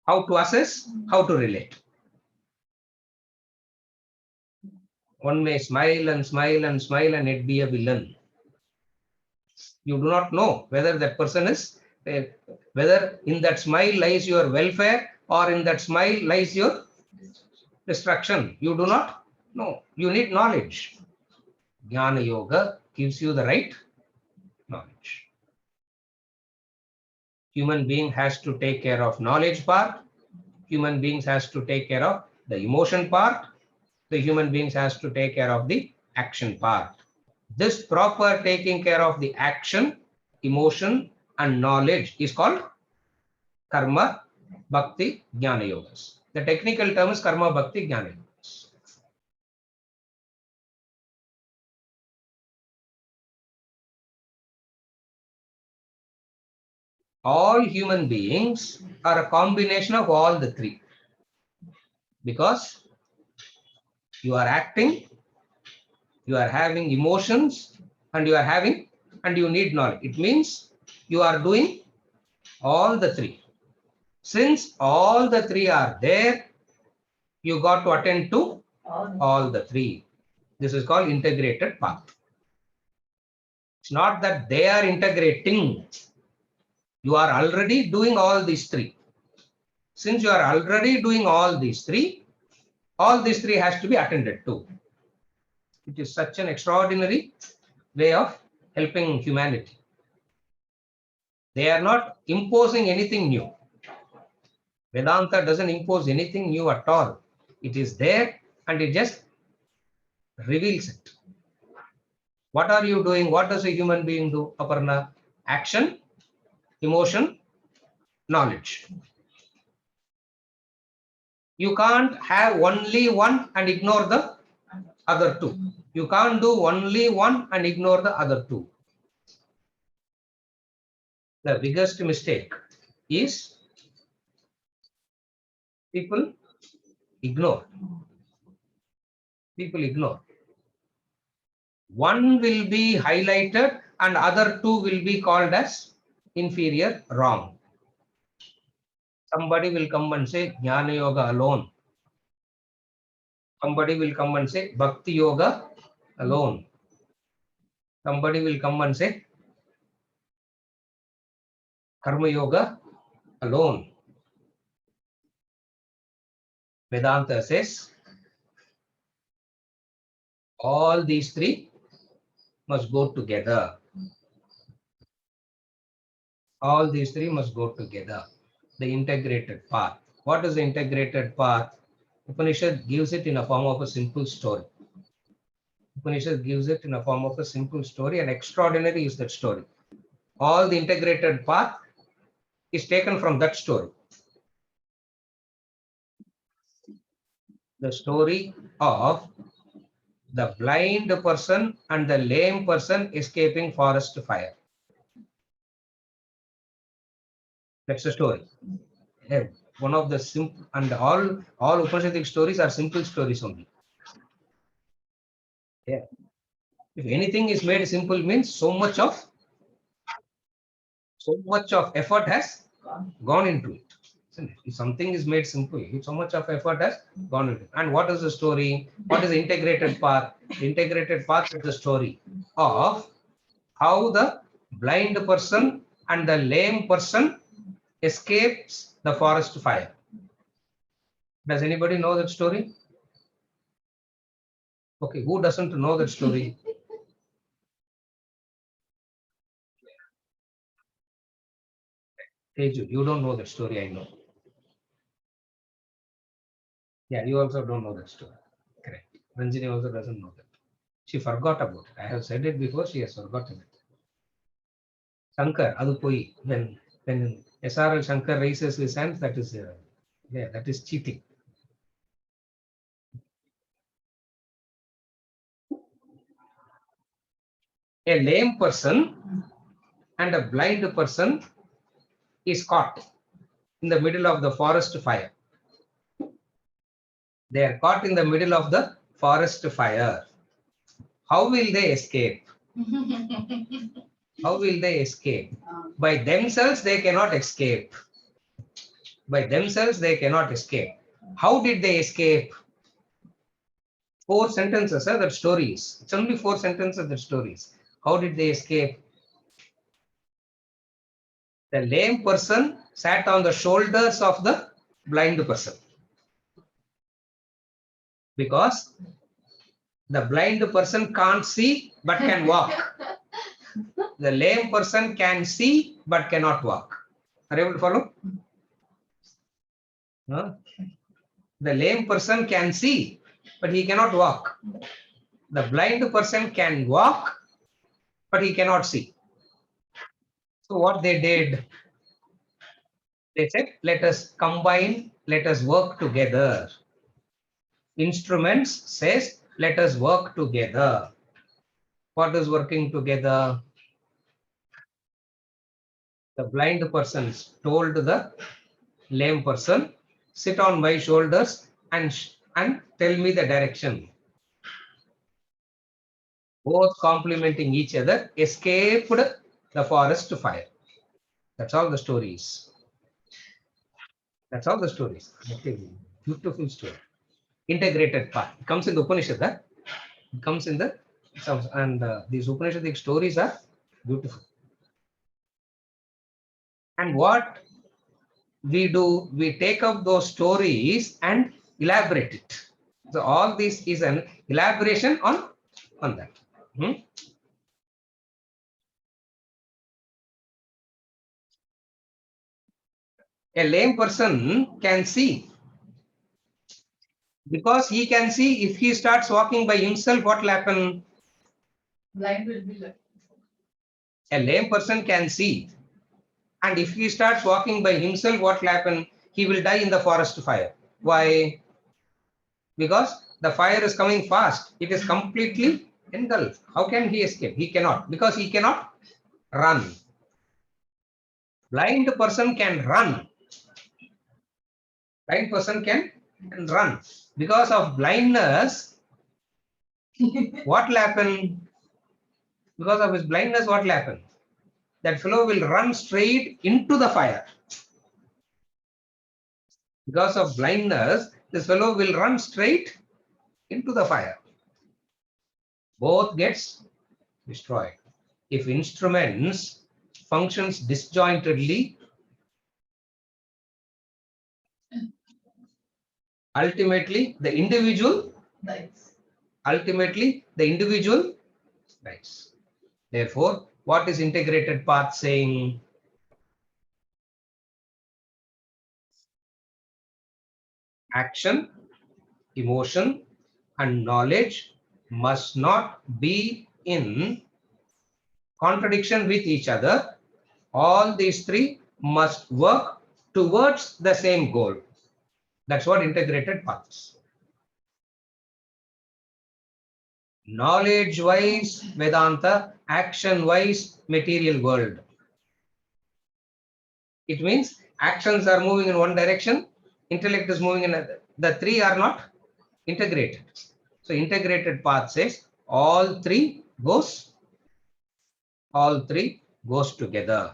how to assess, how to relate. One may smile and smile and smile and it be a villain. You do not know whether that person is, whether in that smile lies your welfare or in that smile lies your destruction. You do not know. You need knowledge. Jnana Yoga gives you the right knowledge. Human being has to take care of knowledge part. Human beings has to take care of the emotion part. the human beings has to take care of the action part. This proper taking care of the action, emotion, and knowledge is called karma, bhakti, jnana yogas. The technical term is karma, bhakti, jnana yogas. All human beings are a combination of all the three, because you are acting, you are having emotions, and you need knowledge. It means you are doing all the three. Since all the three are there, you got to attend to all the three. This is called integrated path. It's not that they are integrating. You are already doing all these three. Since you are already doing all these three has to be attended to. It is such an extraordinary way of helping humanity. They are not imposing anything new. Vedanta doesn't impose anything new at all. It is there and it just reveals it. What are you doing? What does a human being do, Aparna? Action, emotion, knowledge. You can't have only one and ignore the other two. You can't do only one and ignore the other two. The biggest mistake is people ignore. People ignore. One will be highlighted and other two will be called as inferior, wrong. Somebody will come and say Jnana Yoga alone. Somebody will come and say Bhakti Yoga alone. Somebody will come and say Karma Yoga alone. Vedanta says all these three must go together. All these three must go together. The integrated path. What is the integrated path? Upanishad gives it in a form of a simple story. Upanishad gives it in a form of a simple story, and extraordinary is that story. All the integrated path is taken from that story. The story of the blind person and the lame person escaping forest fire. That's the story. One of the simple, and all Upanishadic stories are simple stories only. Yeah. If anything is made simple, means so much of effort has gone into it. If something is made simple, so much of effort has gone into it. And what is the story? What is the integrated path? The integrated path is the story of how the blind person and the lame person escapes the forest fire. Does anybody know that story? Okay, who doesn't know that story? Teju, you don't know that story, I know. Yeah, you also don't know that story. Correct. Ranjini also doesn't know that. She forgot about it. I have said it before, she has forgotten it. Shankar, adu poi, when SRL Shankar raises his hand, that is cheating. A lame person and a blind person is caught in the middle of the forest fire. They are caught in the middle of the forest fire. How will they escape? How will they escape? By themselves, they cannot escape. By themselves, they cannot escape. How did they escape? 4 sentences, that stories. It's only 4 sentences, that stories. How did they escape? The lame person sat on the shoulders of the blind person. Because the blind person can't see but can walk. The lame person can see but cannot walk. Are you able to follow? Huh? The lame person can see but he cannot walk. The blind person can walk, but he cannot see. So what they did, they said, let us combine, let us work together. Instruments says, let us work together. What is working together? The blind person told the lame person, sit on my shoulders and tell me the direction. Both complementing each other, escaped the forest fire. That's all the stories. That's all the stories. Okay. Beautiful story. Integrated part. It comes in the Upanishad. It comes in the and these Upanishadic stories are beautiful. And what we do, we take up those stories and elaborate it. So all this is an elaboration on that. A lame person can see. Because he can see, if he starts walking by himself, what will happen? Blind will be left. A lame person can see. And if he starts walking by himself, what will happen? He will die in the forest fire. Why? Because the fire is coming fast. It is completely engulfed. How can he escape? He cannot, because he cannot run. Blind person can run. Blind person can run. Because of blindness, what will happen? Because of his blindness, what will happen? That fellow will run straight into the fire. Because of blindness, this fellow will run straight into the fire. Both gets destroyed. If instruments functions disjointedly, ultimately the individual Dies. dies. Therefore, what is integrated path saying? Action, emotion, and knowledge must not be in contradiction with each other. All these three must work towards the same goal. That's what integrated path is. Knowledge wise Vedanta, action wise material world. It means actions are moving in one direction, intellect is moving in another. The three are not integrated. So integrated path says all three goes together.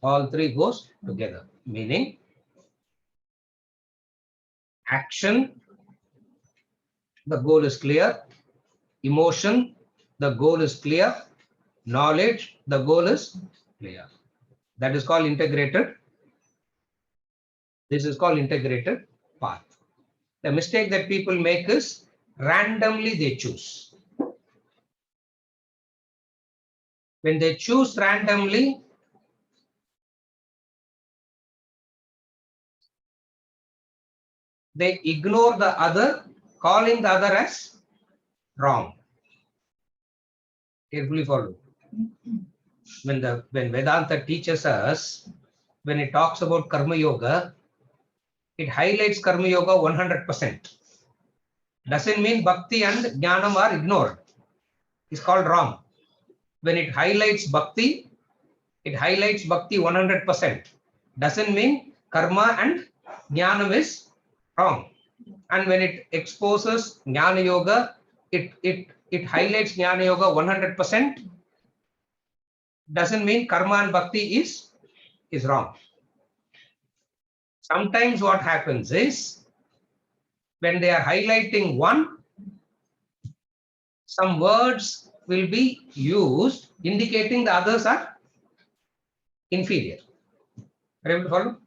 All three goes together. Meaning action, the goal is clear. Emotion, the goal is clear. Knowledge, the goal is clear. That is called integrated. This is called integrated path. The mistake that people make is randomly they choose. When they choose randomly, they ignore the other, calling the other as wrong. Carefully follow. When Vedanta teaches us, when it talks about Karma Yoga, it highlights Karma Yoga 100%. Doesn't mean Bhakti and Jnanam are ignored. It's called wrong. When it highlights Bhakti 100%. Doesn't mean Karma and Jnanam is wrong. And when it exposes Jnana Yoga, it highlights Jnana Yoga 100%. Doesn't mean Karma and Bhakti is wrong. Sometimes what happens is, when they are highlighting one, some words will be used indicating the others are inferior. Are you able to follow?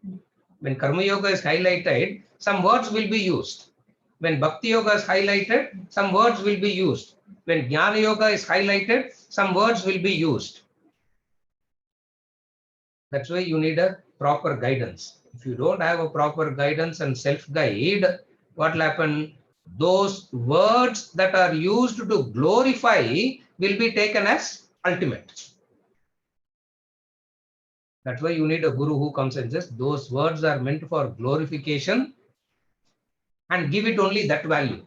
When Karma Yoga is highlighted, some words will be used. When Bhakti Yoga is highlighted, some words will be used. When Jnana Yoga is highlighted, some words will be used. That's why you need a proper guidance. If you don't have a proper guidance and self-guide, what will happen? those words that are used to glorify will be taken as ultimate. That's why you need a guru who comes and says those words are meant for glorification and give it only that value.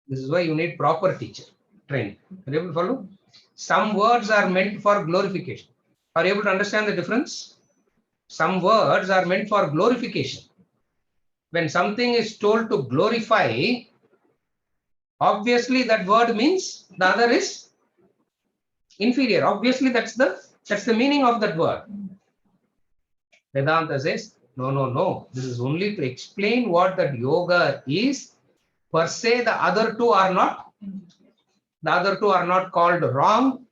This is why you need proper teacher training. Are you able to follow? Some words are meant for glorification. Are you able to understand the difference? Some words are meant for glorification. When something is told to glorify, obviously that word means the other is inferior. Obviously that's the meaning of that word. Vedanta says, no. This is only to explain what that yoga is. Per se, the other two are not called wrong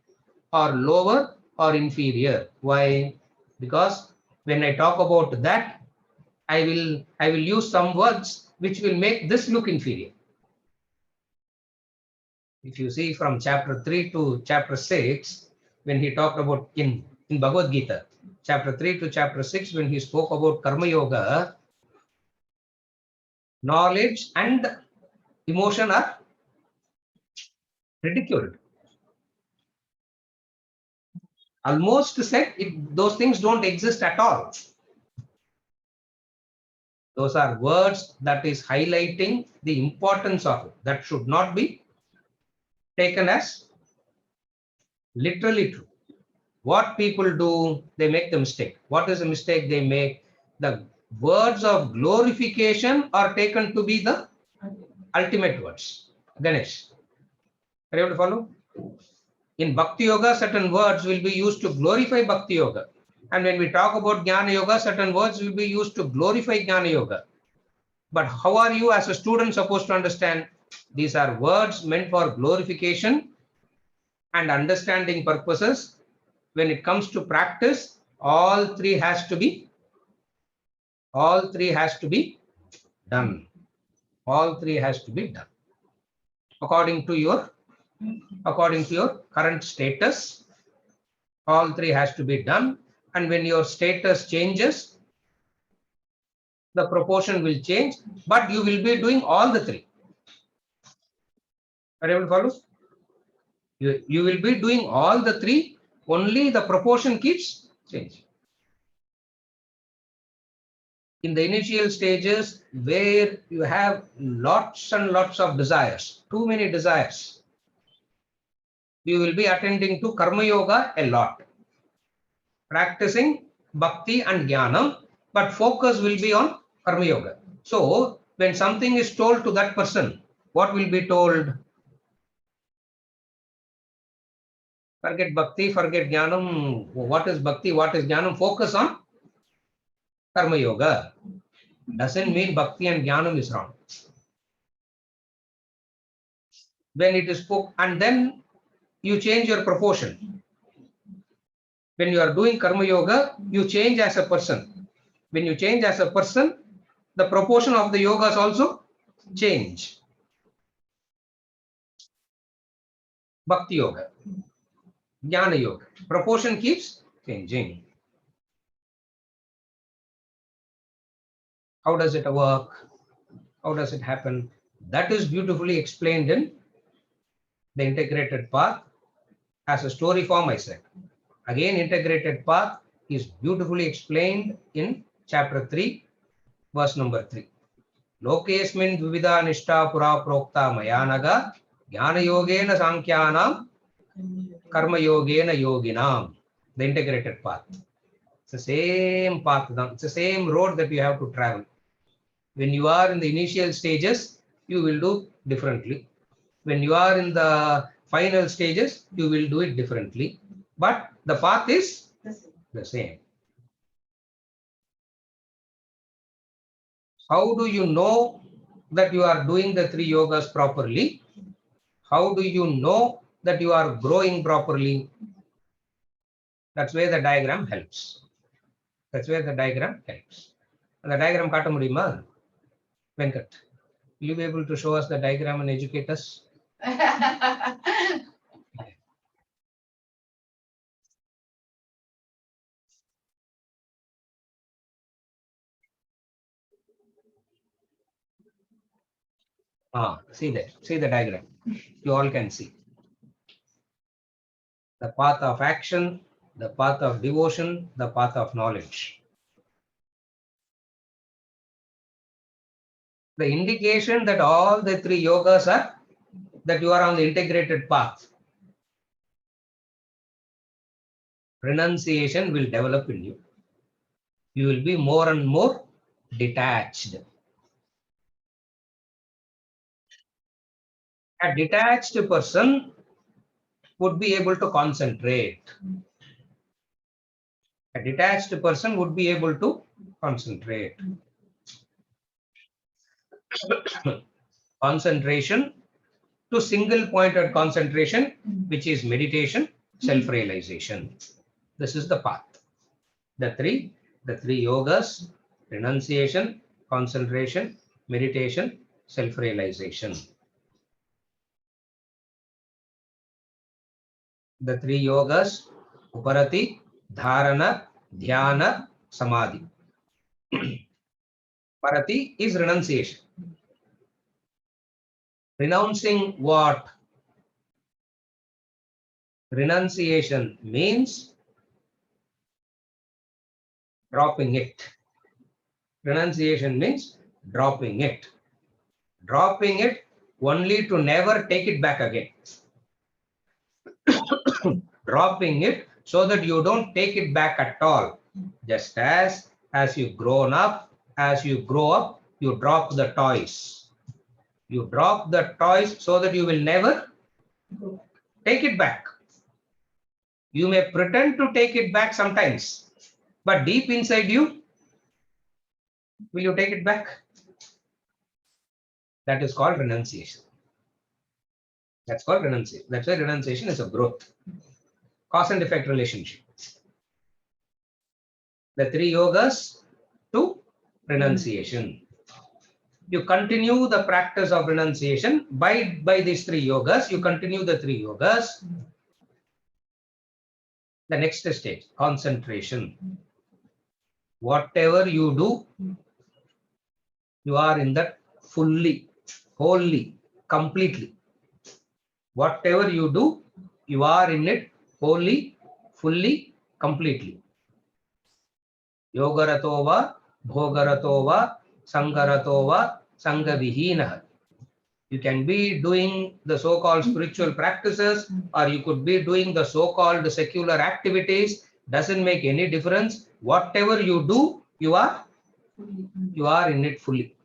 or lower or inferior. Why? Because when I talk about that, I will use some words which will make this look inferior. If you see from chapter 3 to chapter 6, when he talked about in Bhagavad Gita, chapter 3 to chapter 6, when he spoke about Karma Yoga, knowledge and emotion are ridiculed. Almost said those things don't exist at all. Those are words that is highlighting the importance of it. That should not be taken as literally true. What people do, they make the mistake. What is the mistake they make? The words of glorification are taken to be the ultimate words. Ganesh, are you able to follow? In Bhakti Yoga, certain words will be used to glorify Bhakti Yoga. And when we talk about Jnana Yoga, certain words will be used to glorify Jnana Yoga. But how are you as a student supposed to understand? These are words meant for glorification and understanding purposes. When it comes to practice, all three has to be done. All three has to be done according to your current status. All three has to be done, and when your status changes, the proportion will change, but you will be doing all the three. Are you able to follow? You will be doing all the three, only the proportion keeps changing. In the initial stages where you have lots and lots of desires, too many desires, you will be attending to Karma Yoga a lot, practicing Bhakti and Jnana, but focus will be on Karma Yoga. So when something is told to that person, what will be told? Forget Bhakti, forget Jnanam. What is Bhakti, what is Jnanam? Focus on Karma Yoga. Doesn't mean Bhakti and Jnanam is wrong. When it is spoke, and then you change your proportion. When you are doing Karma Yoga, you change as a person. When you change as a person, the proportion of the yogas also change. Bhakti Yoga, Jnana Yoga, proportion keeps changing. How does it work? How does it happen? That is beautifully explained in the integrated path as a story form, I said. Again, integrated path is beautifully explained in chapter 3, verse number 3. Lokesmin dvivida nishta pura prokta mayanaga jnana yogena sankyanam karma yogena yoginam. The integrated path. It's the same path. It's the same road that you have to travel. When you are in the initial stages, you will do differently. When you are in the final stages, you will do it differently. But the path is the same. How do you know that you are doing the three yogas properly? How do you know that you are growing properly? That's where the diagram helps. That's where the diagram helps. And the diagram kaata mudiyuma? Venkat, will you be able to show us the diagram and educate us? See that. See the diagram. You all can see. The path of action, the path of devotion, the path of knowledge. The indication that all the three yogas are, that you are on the integrated path. Renunciation will develop in you. You will be more and more detached. A detached person would be able to concentrate. A detached person would be able to concentrate. Concentration to single pointed concentration, which is meditation, self-realization. This is the path. The three yogas: renunciation, concentration, meditation, self-realization. The three yogas: Uparati, Dharana, Dhyana, Samadhi. Parati is renunciation. Renouncing what? Renunciation means dropping it. Renunciation means dropping it. Dropping it only to never take it back again. Dropping it so that you don't take it back at all. Just as you grown up, as you grow up, you drop the toys. You drop the toys so that you will never take it back. You may pretend to take it back sometimes, but deep inside you, will you take it back? That is called renunciation. That's called renunciation. That's why renunciation is a growth. Cause and effect relationship. The three yogas to renunciation. You continue the practice of renunciation by these three yogas. You continue the three yogas. The next stage, concentration. Whatever you do, you are in that fully, wholly, completely. Whatever you do, you are in it wholly, fully, completely. Yogaratova, bhogaratova, sangaratova, sangavihina. You can be doing the so-called spiritual practices, or you could be doing the so-called secular activities. Doesn't make any difference. Whatever you do, you are in it fully.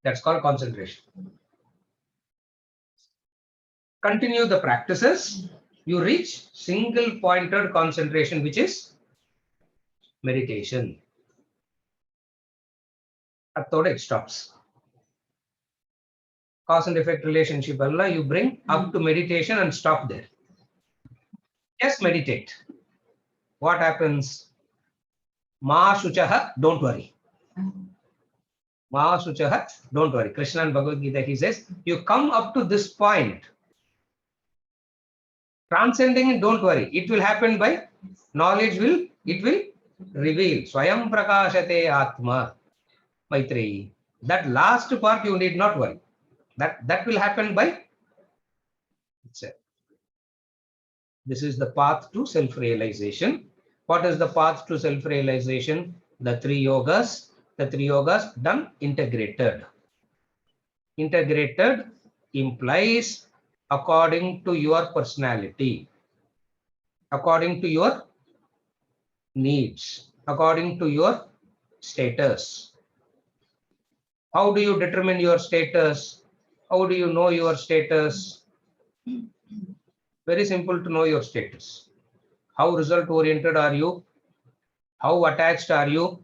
That's called concentration. Continue the practices. You reach single pointed concentration, which is meditation. Athoda it stops. Cause and effect relationship, Allah, you bring up to meditation and stop there. Just meditate. What happens? Ma shuchaha, don't worry. Ma shuchaha, don't worry. Krishna in Bhagavad Gita, he says, you come up to this point. Transcending it, don't worry. It will happen by knowledge it will reveal. Swayam prakashate atma. Maitreyi. That last part you need not worry. That will happen by itself. This is the path to self-realization. What is the path to self-realization? The three yogas done integrated. Integrated implies according to your personality, according to your needs, according to your status. How do you determine your status? How do you know your status? Very simple to know your status. How result oriented are you? How attached are you?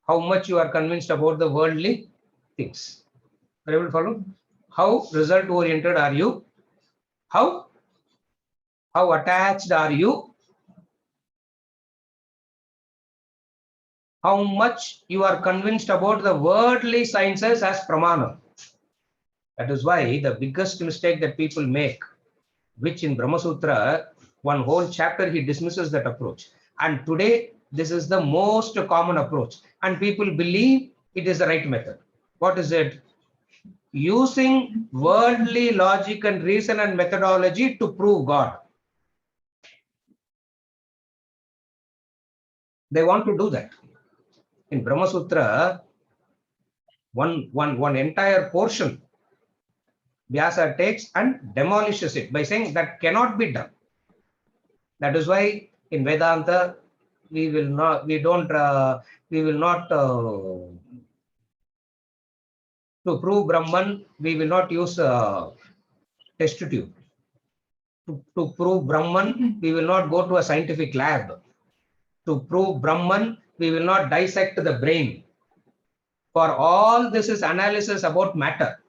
How much you are convinced about the worldly things? Are you able to follow? How result oriented are you? How attached are you? How much you are convinced about the worldly sciences as pramana? That is why the biggest mistake that people make, which in Brahma Sutra, one whole chapter he dismisses that approach. And today, this is the most common approach. And people believe it is the right method. What is it? Using worldly logic and reason and methodology to prove God. They want to do that. In Brahma Sutra, one entire portion, Vyasa takes and demolishes it by saying that cannot be done. That is why in Vedanta we will not to prove Brahman, we will not use test tube. To prove Brahman, we will not go to a scientific lab. To prove Brahman, we will not dissect the brain. For all this is analysis about matter.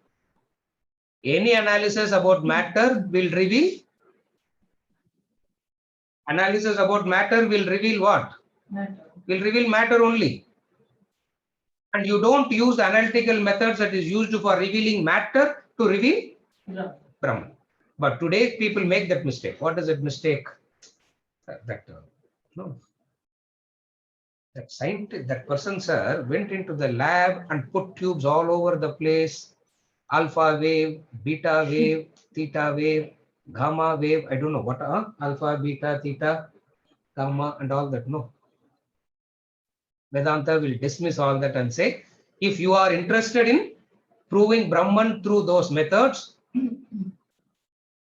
Any analysis about matter will reveal. Analysis about matter will reveal what? Matter. Will reveal matter only. And you don't use analytical methods that is used for revealing matter to reveal No. Brahman. But today people make that mistake. What is that mistake? No. That scientist, that person, sir, went into the lab and put tubes all over the place. Alpha wave, beta wave, theta wave, gamma wave. I don't know what alpha, beta, theta, gamma, and all that. No. Vedanta will dismiss all that and say, if you are interested in proving Brahman through those methods,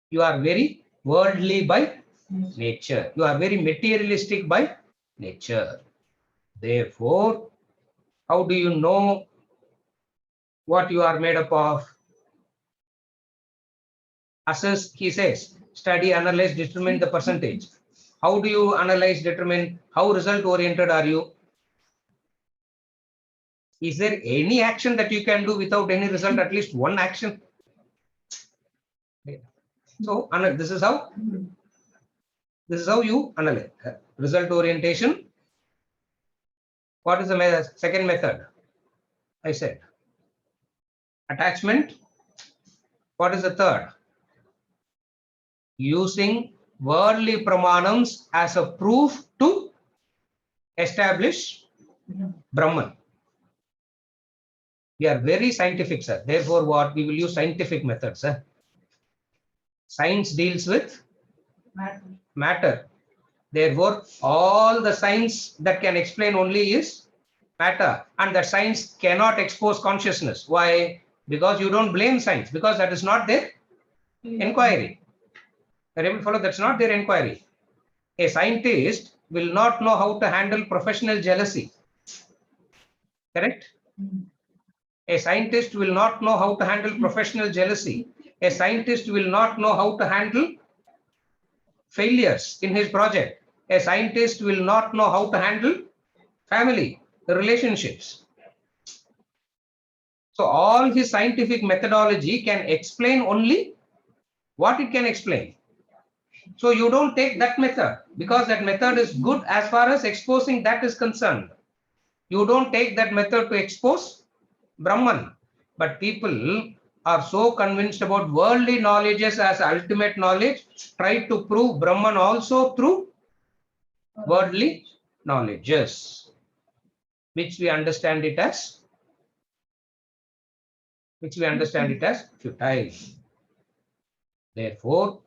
you are very worldly by nature. You are very materialistic by nature. Therefore, how do you know what you are made up of? Assess, he says, study, analyze, determine the percentage. How do you analyze, determine? How result oriented are you? Is there any action that you can do without any result? At least one action. So this is how you analyze. Result orientation. What is the second method? I said attachment. What is the third? Using worldly pramanams as a proof to establish Brahman. We are very scientific, sir. Therefore, what we will use scientific methods, sir. Science deals with matter. Therefore, all the science that can explain only is matter, and that science cannot expose consciousness. Why? Because you don't blame science, because that is not their inquiry. You're able to follow? That's not their inquiry. A scientist will not know how to handle professional jealousy. Correct? A scientist will not know how to handle professional jealousy. A scientist will not know how to handle failures in his project. A scientist will not know how to handle family, relationships. So all his scientific methodology can explain only what it can explain. So you don't take that method because that method is good as far as exposing that is concerned. You don't take that method to expose Brahman. But people are so convinced about worldly knowledges as ultimate knowledge, try to prove Brahman also through worldly knowledges, which we understand it as futile. Therefore,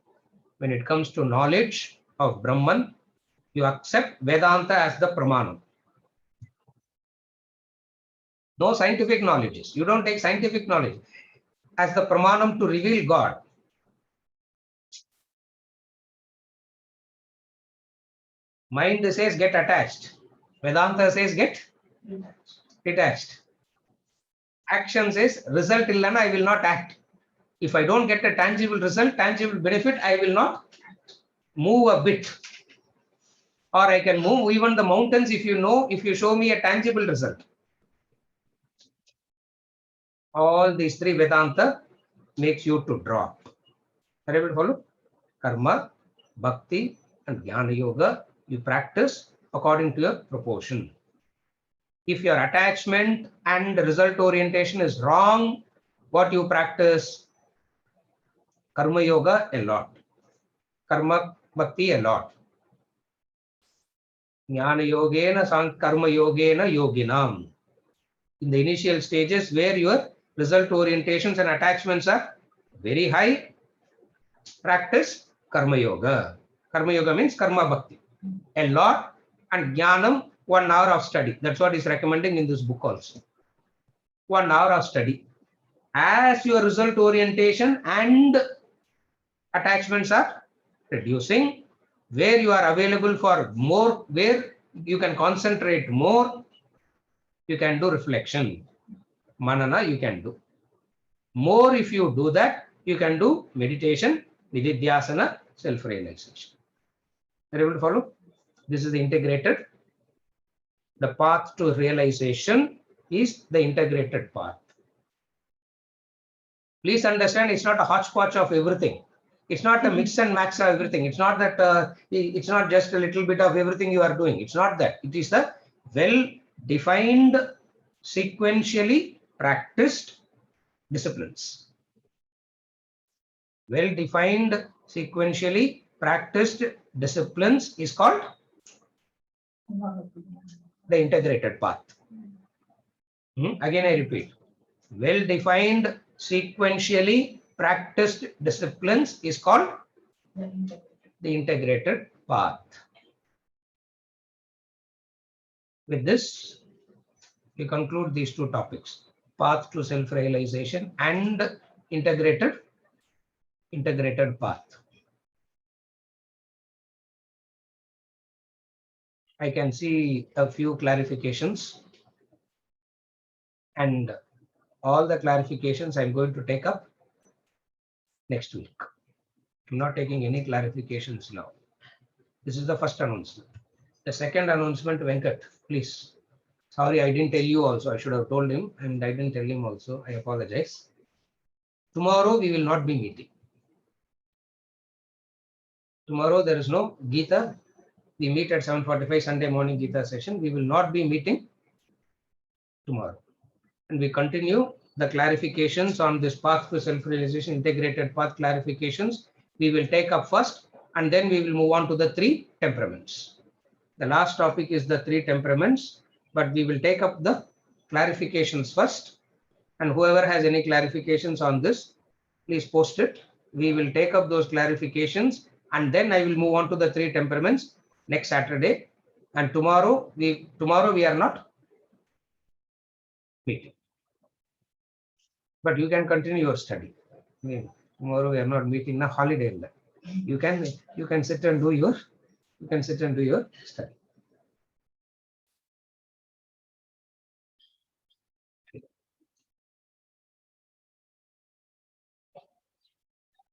when it comes to knowledge of Brahman, you accept Vedanta as the pramanam. No scientific knowledges. You don't take scientific knowledge as the pramanam to reveal God. Mind says get attached. Vedanta says get detached. Action says result illana, I will not act. If I don't get a tangible result, tangible benefit, I will not move a bit. Or I can move even the mountains if you show me a tangible result. All these three Vedanta makes you to drop. Are you able to follow? Karma, Bhakti, and Jnana Yoga, you practice according to your proportion. If your attachment and result orientation is wrong, what you practice? Karma Yoga a lot. Karma Bhakti a lot. Jnana Yogena Karma Yogena Yoginam. in the initial stages where your result orientations and attachments are very high, practice Karma Yoga. Karma Yoga means Karma Bhakti. A lot, and Jnanam, 1 hour of study. That's what is recommending in this book also. 1 hour of study. As your result orientation and attachments are reducing, where you are available for more, where you can concentrate more, you can do reflection. Manana you can do. More if you do that, you can do meditation, Nididhyasana, self-realization. Are you able to follow? This is the integrated. The path to realization is the integrated path. Please understand, it's not a hodgepodge of everything. It's not a mix and match of everything. It's not that it's not just a little bit of everything you are doing. It's not that. It is the well-defined, sequentially practiced disciplines. Well-defined, sequentially practiced disciplines is called the integrated path. Again, I repeat, well-defined, sequentially practiced disciplines is called the integrated path. With this, we conclude these two topics, path to self-realization and integrated path. I can see a few clarifications, and all the clarifications I'm going to take up next week. I'm not taking any clarifications now. This is the first announcement. The second announcement, Venkat, please. Sorry, I didn't tell you also. I should have told him, and I didn't tell him also. I apologize. Tomorrow we will not be meeting. Tomorrow there is no Gita. We meet at 7:45 Sunday morning Gita session. We will not be meeting tomorrow. And we continue the clarifications on this path to self-realization, integrated path clarifications. We will take up first, and then we will move on to the 3 temperaments. The last topic is the 3 temperaments, but we will take up the clarifications first. And whoever has any clarifications on this, please post it. We will take up those clarifications, and then I will move on to the 3 temperaments next Saturday. And tomorrow we are not meeting, but you can continue your study. Tomorrow we are not meeting. Now holiday. You can sit and do your study.